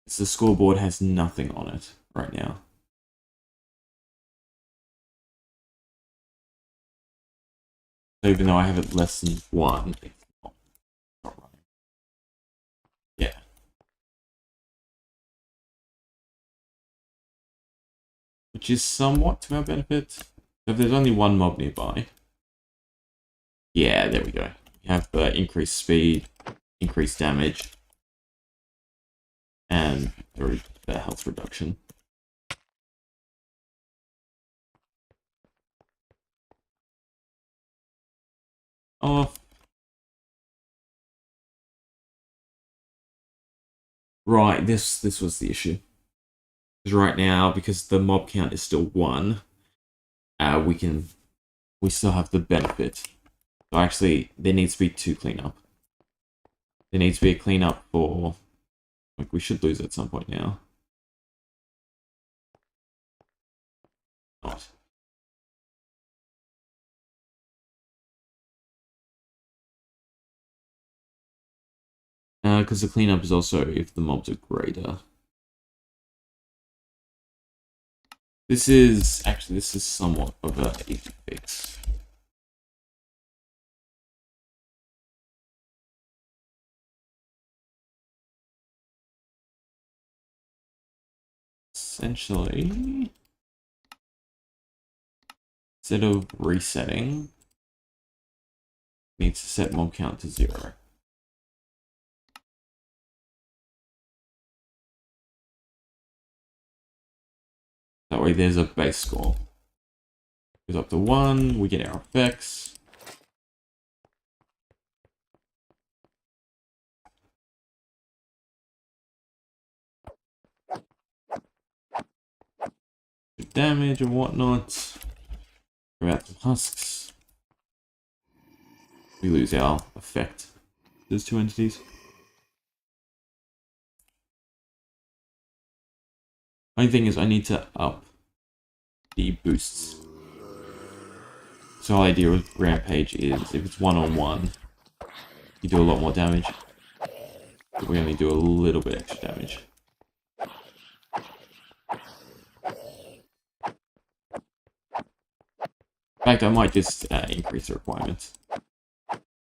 It's the scoreboard has nothing on it right now. So even though I have it less than 1, it's not running. Yeah. Which is somewhat to our benefit. So if there's only one mob nearby. Yeah, there we go. We have increased speed, increased damage, and a health reduction. Oh. Right, this was the issue. Because right now, because the mob count is still 1, we still have the benefit. So actually, there needs to be 2 cleanup. There needs to be a cleanup for, like, we should lose at some point now. Not. Because the cleanup is also if the mobs are greater. This is somewhat of an easy fix. Essentially, instead of resetting, needs to set mob count to 0. That way there's a base score. Goes up to 1, we get our effects. Good damage and whatnot. About some husks. We lose our effect. There's 2 entities. Only thing is I need to up the boosts. So the idea with Rampage is if it's 1-on-1, you do a lot more damage. But we only do a little bit extra damage. In fact, I might just increase the requirements.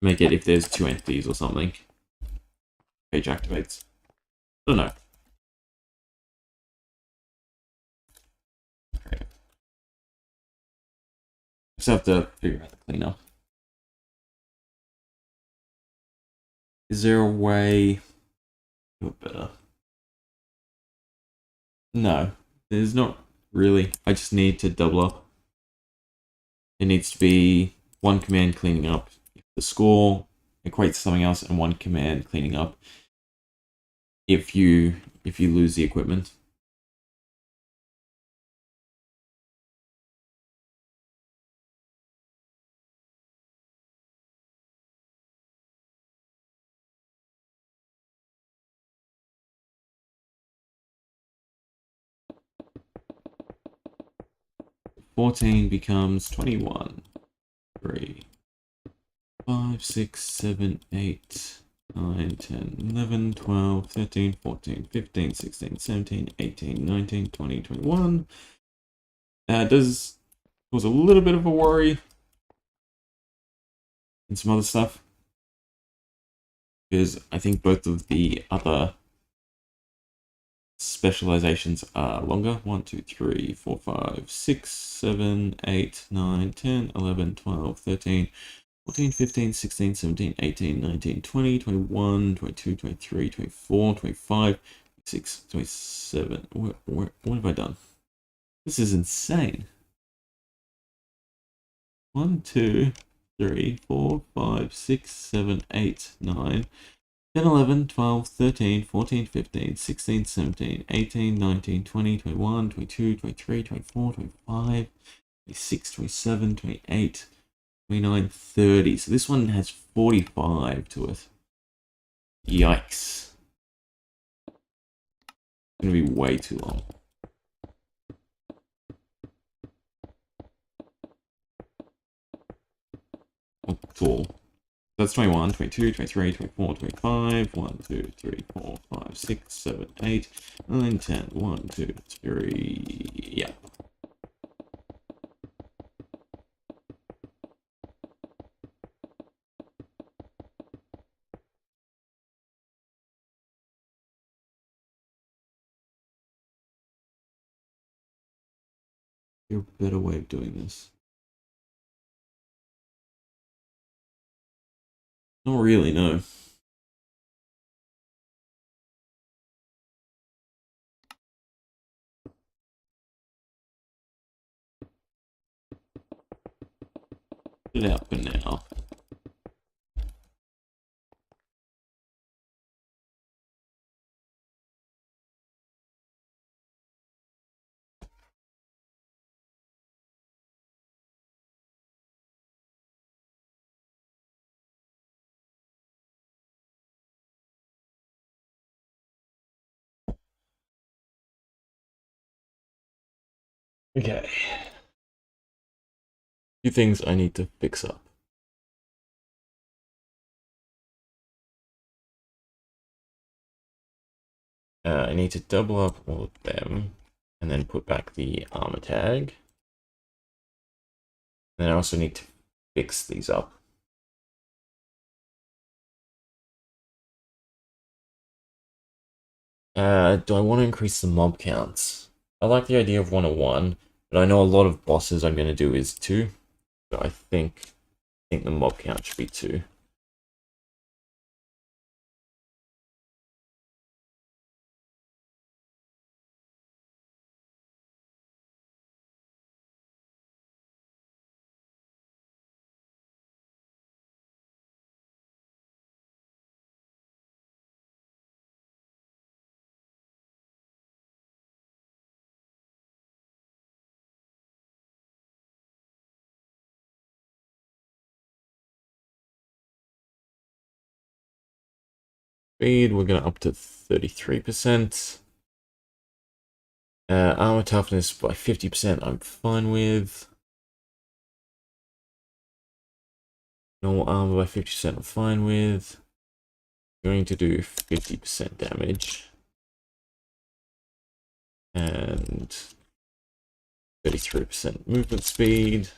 Make it if there's 2 entities or something. page activates. I don't know. Okay. Just have to figure out the cleanup. Is there a way to do it better? No, there's not really. I just need to double up. It needs to be one command cleaning up if the score equates to something else, and one command cleaning up if you lose the equipment. $14 becomes 21. 3, 5, 6, 7, 8, 9, 10, 11, 12, 13, 14, 15, 16, 17, 18, 19, 20, 21. Does cause a little bit of a worry and some other stuff, because I think both of the other specializations are longer. 1, 2, 3, 4, 5, 6, 7, 8, 9, 10, 11, 12, 13, 14, 15, 16, 17, 18, 19, 20, 21, 22, 23, 24, 25, 26, 27. What have I done? This is insane. 1, 2, 3, 4, 5, 6, 7, 8, 9, 10, 11, 12, 13, 14, 15, 16, 17, 18, 19, 20, 21, 22, 23, 24, 25, 26, 27, 28, 29, 30. So this one has 45 to it. Yikes. It's going to be way too long. Oh, cool. That's 21, 22, 23, 24, 25, 1, 2, 3, 4, 5, 6, 7, 8, 9, 10, 1, 2, 3, yeah. There's a better way of doing this. Not really, no. Put it out for now. Okay. Few things I need to fix up. I need to double up all of them and then put back the armor tag. And I also need to fix these up. Do I want to increase the mob counts? I like the idea of 101, but I know a lot of bosses I'm going to do is 2. So I think the mob count should be 2. Speed, we're going to up to 33%. Armor toughness by 50%, I'm fine with. Normal armor by 50%, I'm fine with. Going to do 50% damage. And 33% movement speed.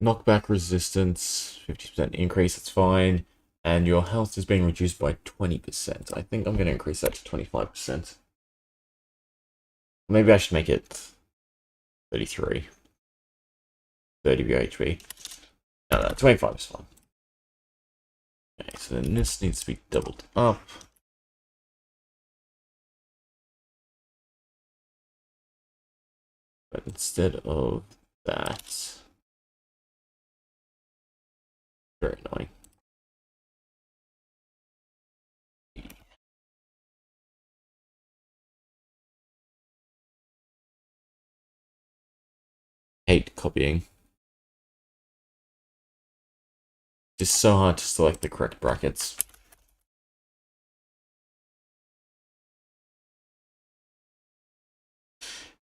Knockback resistance, 50% increase, that's fine. And your health is being reduced by 20%. I think I'm going to increase that to 25%. Maybe I should make it 33. 30 VHP. No, 25 is fine. Okay, so then this needs to be doubled up. But instead of that... Very annoying. Hate copying. It's so hard to select the correct brackets.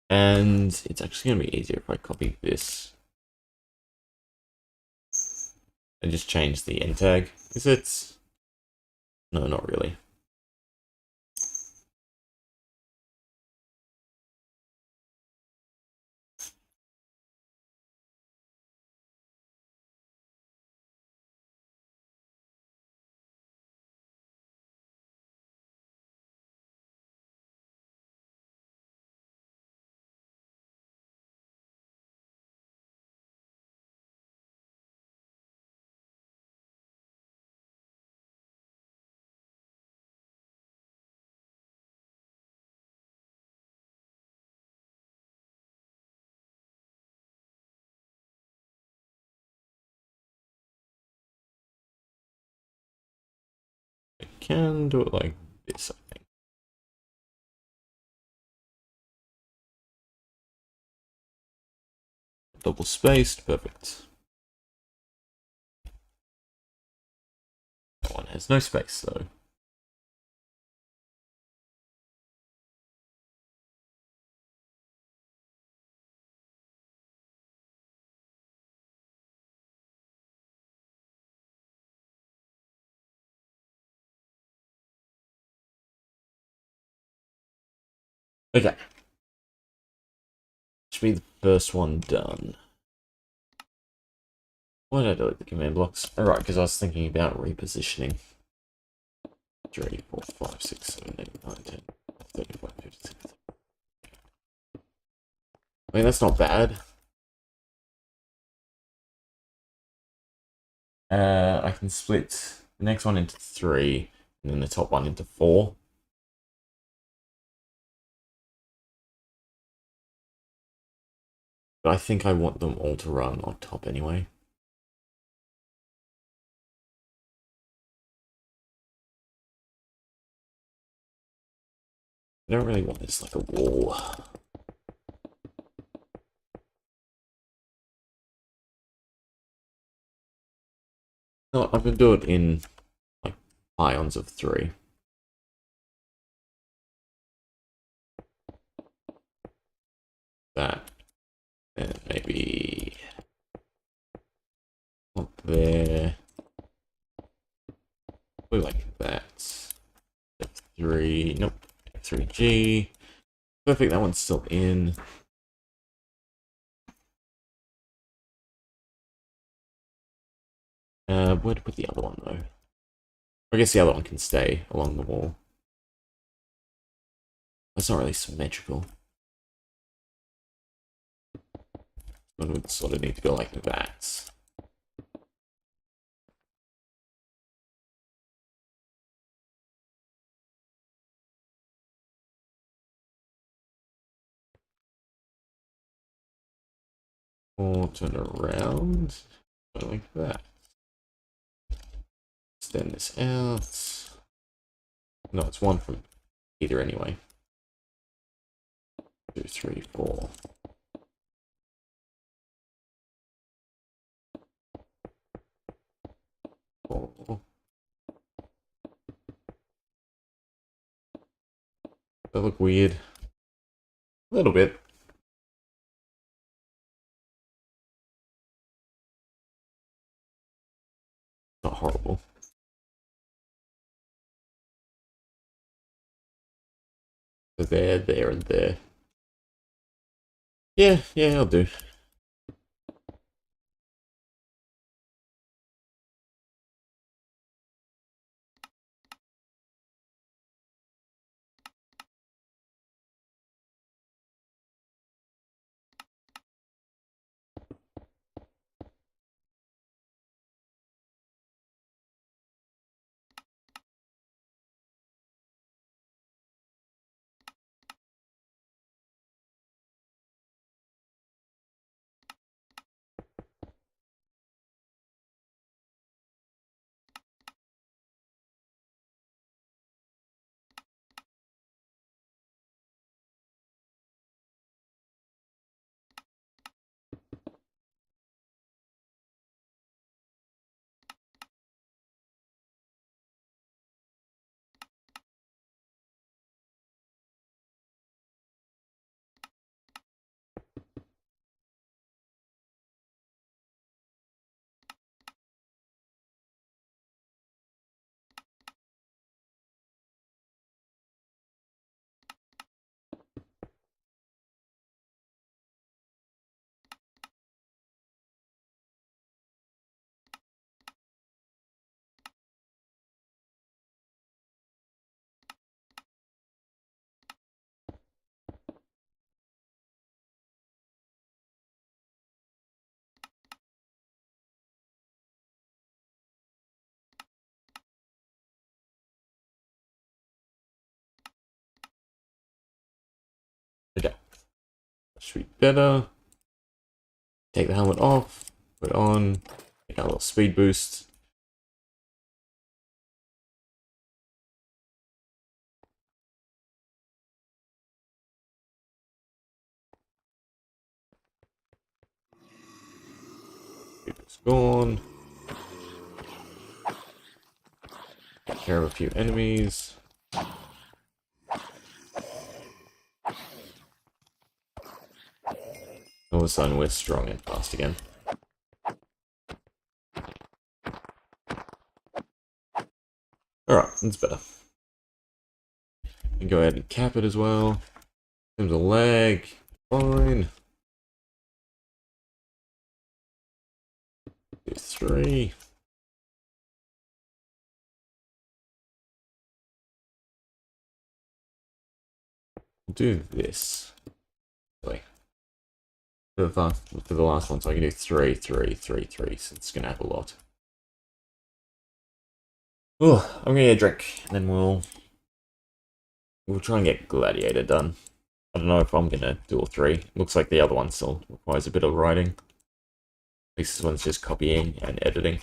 And it's actually going to be easier if I copy this. And just change the end tag. Is it? No, not really. I can do it like this, I think. Double spaced, perfect. That one has no space though. Okay. Should be the first one done. Why did I delete the command blocks? Alright, because I was thinking about repositioning. 3, 4, 5, 6, 7, 8, 9, 10, 35, 56. I mean, that's not bad. I can split the next one into 3, and then the top one into 4. But I think I want them all to run on top anyway. I don't really want this like a wall. No, I'm gonna do it in like ions of 3. That, and maybe up there. We like that. F3, nope. F3G. Perfect, that one's still in. Where to put the other one though? I guess the other one can stay along the wall. That's not really symmetrical. One would sort of need to go like that. Or turn around, like that. Extend this out. No, it's one from either anyway. 2, 3, 4. Four. That look weird. A little bit. Not horrible. There, there, and there. Yeah, I'll do. Should be better. Take the helmet off, put it on, get a little speed boost. It's gone. Take care of a few enemies. All of a sudden we're strong and fast again. Alright, that's better. And go ahead and cap it as well. There's a lag. Fine. Do 3. Do this. Wait. For the last one, so I can do 3, 3, 3, 3, so it's gonna have a lot. Oh, I'm gonna get a drink, and then we'll try and get Gladiator done. I don't know if I'm gonna do all 3. Looks like the other one still requires a bit of writing. At least this one's just copying and editing.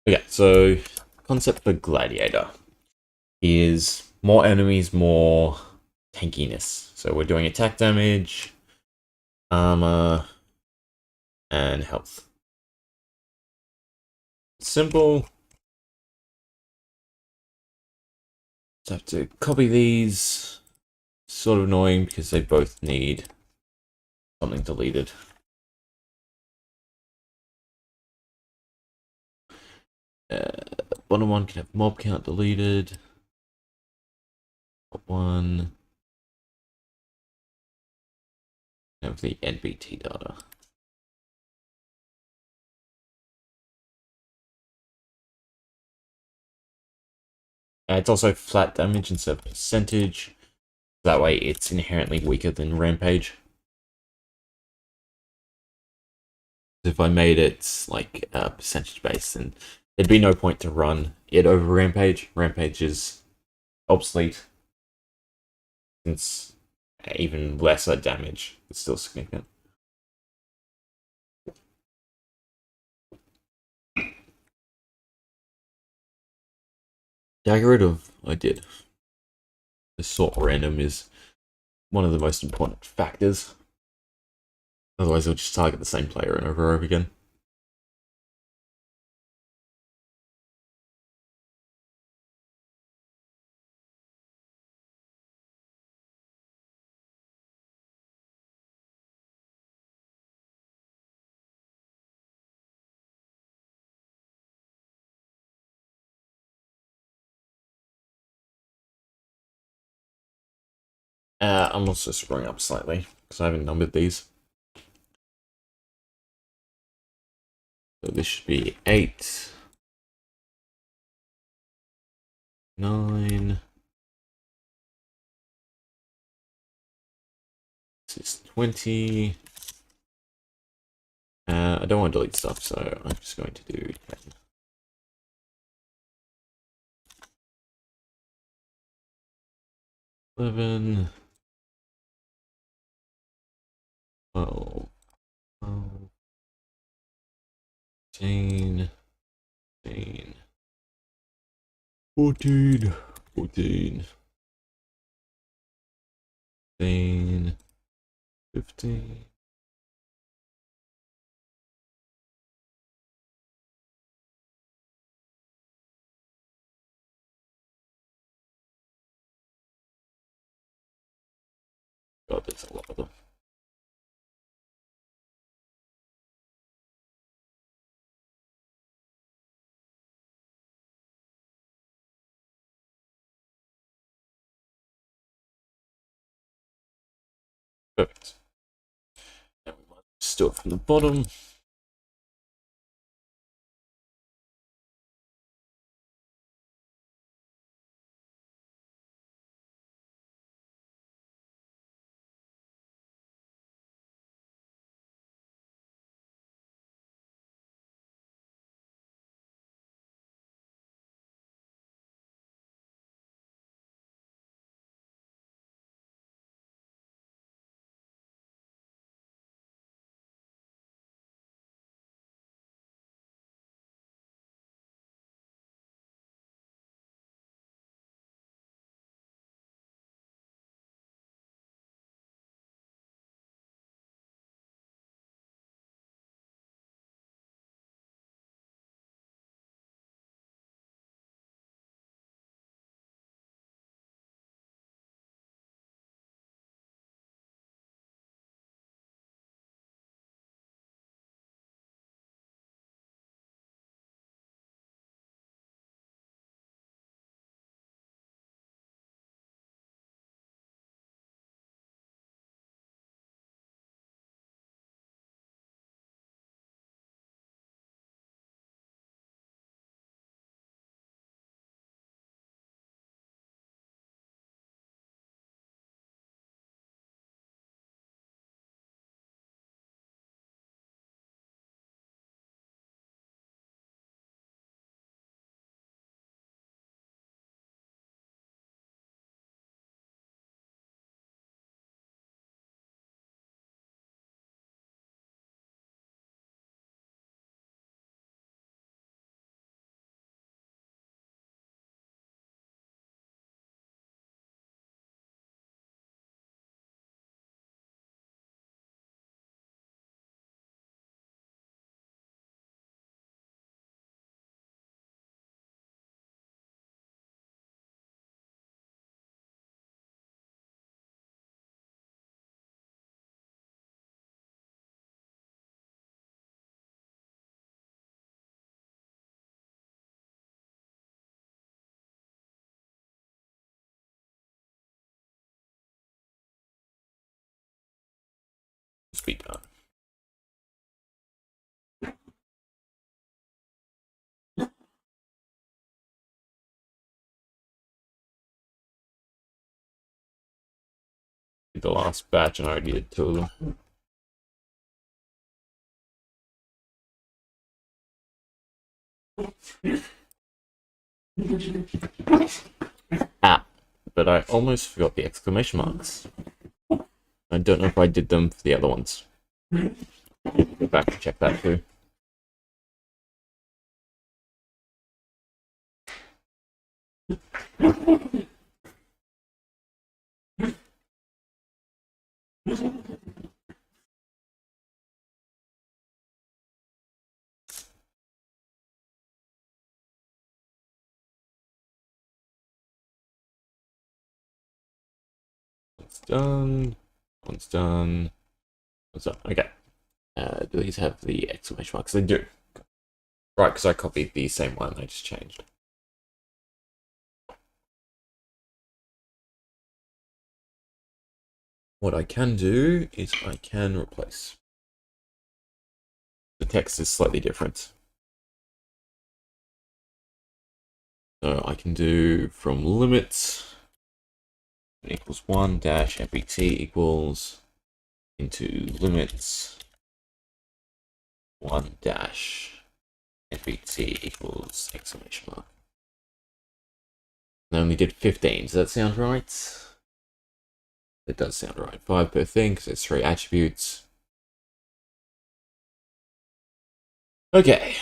Okay, so concept for Gladiator is more enemies, more tankiness. So we're doing attack damage, armor, and health. Simple. Just have to copy these. Sort of annoying because they both need something deleted. bottom one can have mob count deleted. Top one can have the NBT data. It's also flat damage instead of percentage. That way it's inherently weaker than Rampage. If I made it like percentage based, then there'd be no point to run it over Rampage. Rampage is obsolete, since even lesser damage is still significant. Yeah, I got rid of. I did. The sort random is one of the most important factors. Otherwise, it'll just target the same player and over again. I'm also screwing up slightly because I haven't numbered these. So this should be 8, 9. This is 20. I don't want to delete stuff, so I'm just going to do 10. 11. 12. 12. 13. 14. 14. 15. 15. God, there's a lot of them. Perfect. Now we might just do it from the bottom. Just be done. The last batch and I already did 2 of them. Ah, but I almost forgot the exclamation marks. I don't know if I did them for the other ones. Go back and check that too. One's done. One's done. One's done. Okay. Do these have the exclamation marks? They do. Right, because I copied the same one. I just changed. What I can do is I can replace. The text is slightly different. So I can do from limits equals 1 dash FET equals into limits 1 dash FET equals exclamation mark. I only did 15. Does that sound right? It does sound right. 5 per thing because it's 3 attributes. Okay.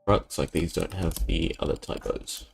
Right, looks like these don't have the other typos.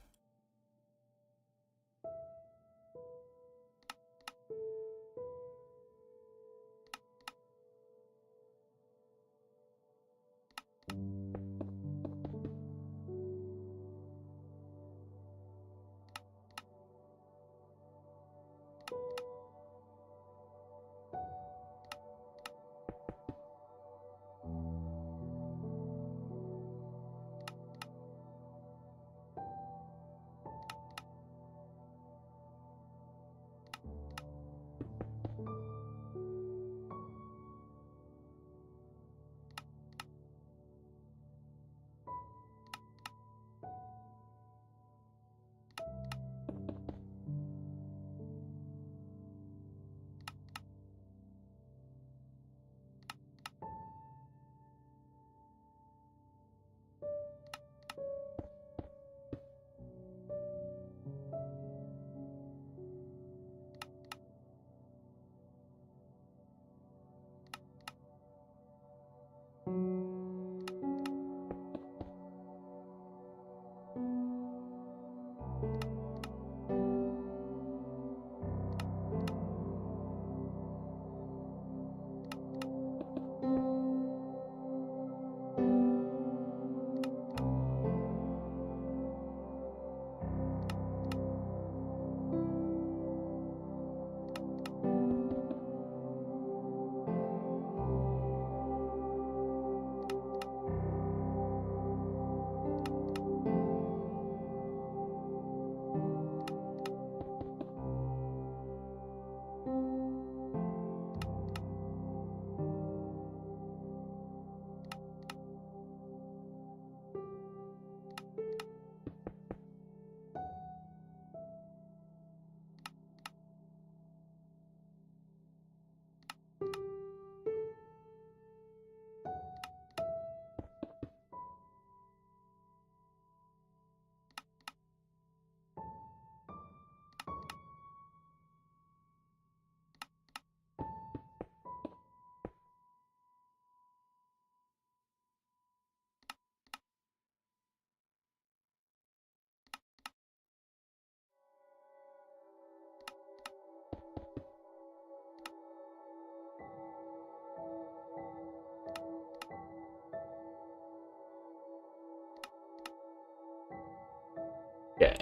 Okay,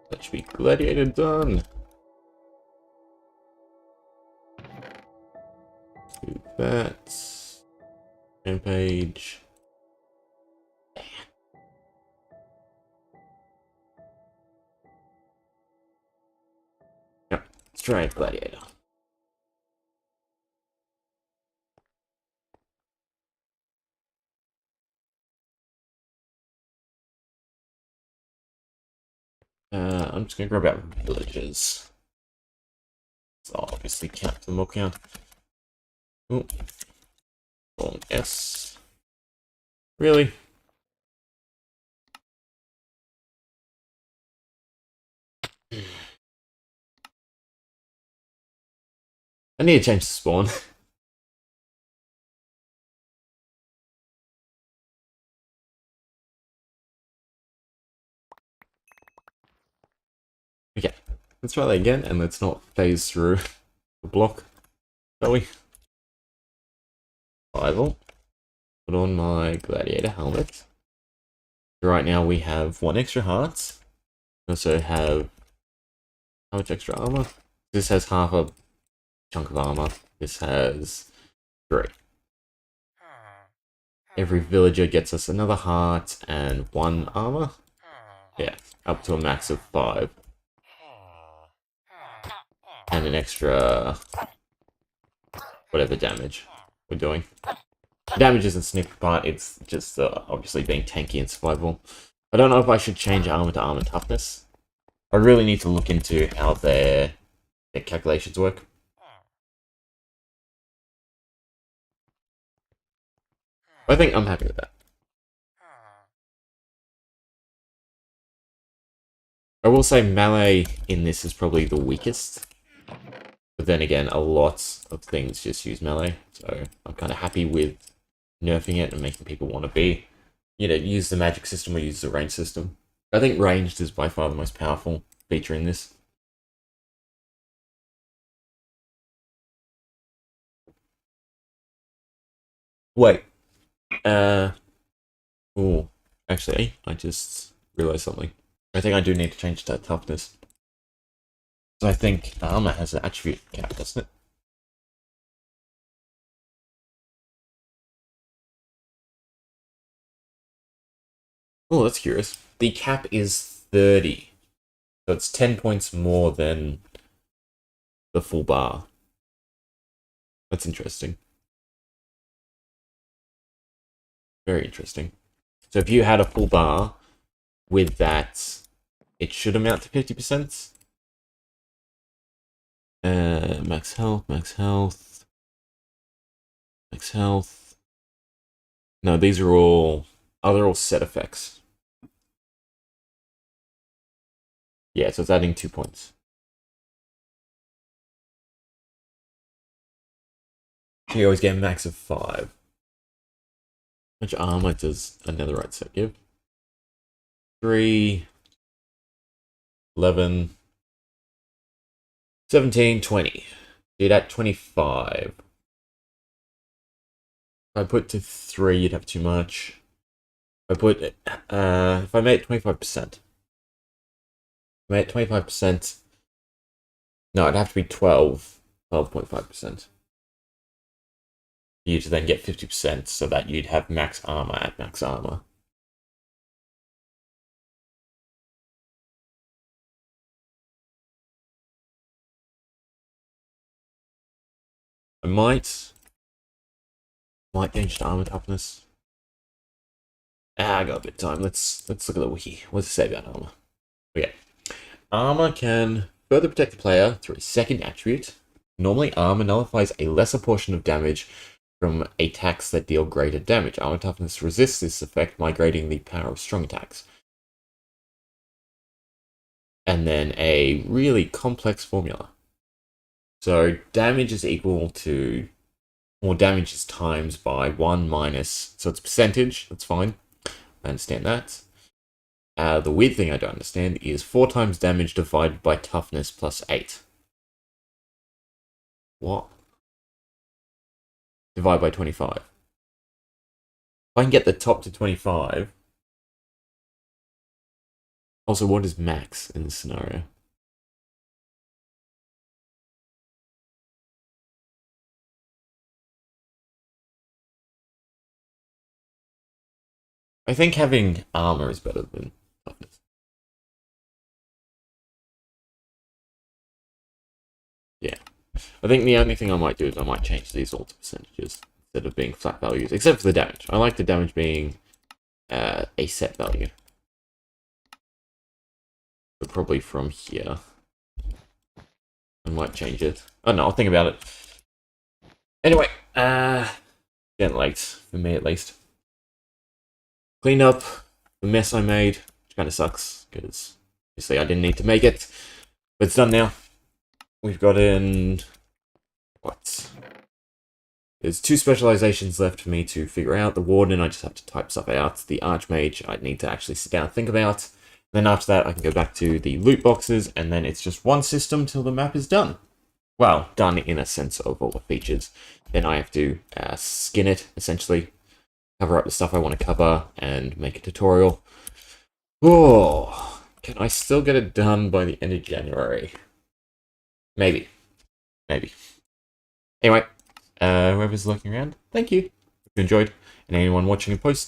that should be gladiator done. Do that. Rampage. try Gladiator. I'm just gonna grab out villages. So I'll obviously count the more count. Ooh. Wrong S. Really? I need to change the spawn. Okay, let's try that again, and let's not phase through the block, shall we? Survival. Put on my gladiator helmet. Right now we have 1 extra heart. We also have how much extra armor? This has half a chunk of armor. This has 3. Every villager gets us another heart and 1 armor. Yeah, up to a max of 5. And an extra whatever damage we're doing. Damage isn't snipped apart, it's just obviously being tanky and survival. I don't know if I should change armor to armor toughness. I really need to look into how their calculations work. I think I'm happy with that. I will say melee in this is probably the weakest. But then again, a lot of things just use melee. So I'm kind of happy with nerfing it and making people want to be, use the magic system or use the range system. I think ranged is by far the most powerful feature in this. Wait. Oh, actually, I just realized something. I think I do need to change that toughness. So I think armor has an attribute cap, doesn't it? Oh, that's curious. The cap is 30. So it's 10 points more than the full bar. That's interesting. Very interesting. So if you had a full bar with that, it should amount to 50%. Max health, max health, max health. No, these are all... Oh, they're all set effects. Yeah, so it's adding 2 points. So you always get a max of 5. How much armor does a netherite set give? 3, 11, 17, 20. You'd at 25. If I put to 3, you'd have too much. If I made it 25%. Made it 25%. No, it'd have to be 12.5%. You to then get 50% so that you'd have max armor at max armor. I might change to armor toughness. I got a bit of time. Let's look at the wiki. What's it say about armor? Okay. Armor can further protect the player through a second attribute. Normally, armor nullifies a lesser portion of damage from attacks that deal greater damage. Armor toughness resists this effect, migrating the power of strong attacks. And then a really complex formula. So damage is equal to, or damage is times by 1 minus, so it's percentage, that's fine. I understand that. The weird thing I don't understand is 4 times damage divided by toughness plus 8. What? Divide by 25. If I can get the top to 25... Also, what is max in this scenario? I think having armor is better than toughness. I think the only thing I might do is I might change these all to percentages instead of being flat values, except for the damage. I like the damage being a set value. But probably from here, I might change it. Oh no, I'll think about it. Anyway, getting late, for me at least. Cleaned up the mess I made, which kind of sucks, because obviously I didn't need to make it. But it's done now. We've got in... what? There's 2 specializations left for me to figure out. The Warden, I just have to type stuff out. The Archmage, I'd need to actually sit down and think about. Then after that, I can go back to the loot boxes, and then it's just one system till the map is done. Well, done in a sense of all the features. Then I have to skin it, essentially. Cover up the stuff I want to cover, and make a tutorial. Oh, can I still get it done by the end of January? Maybe. Maybe. Anyway, whoever's lurking around, thank you. If you enjoyed, and anyone watching in post,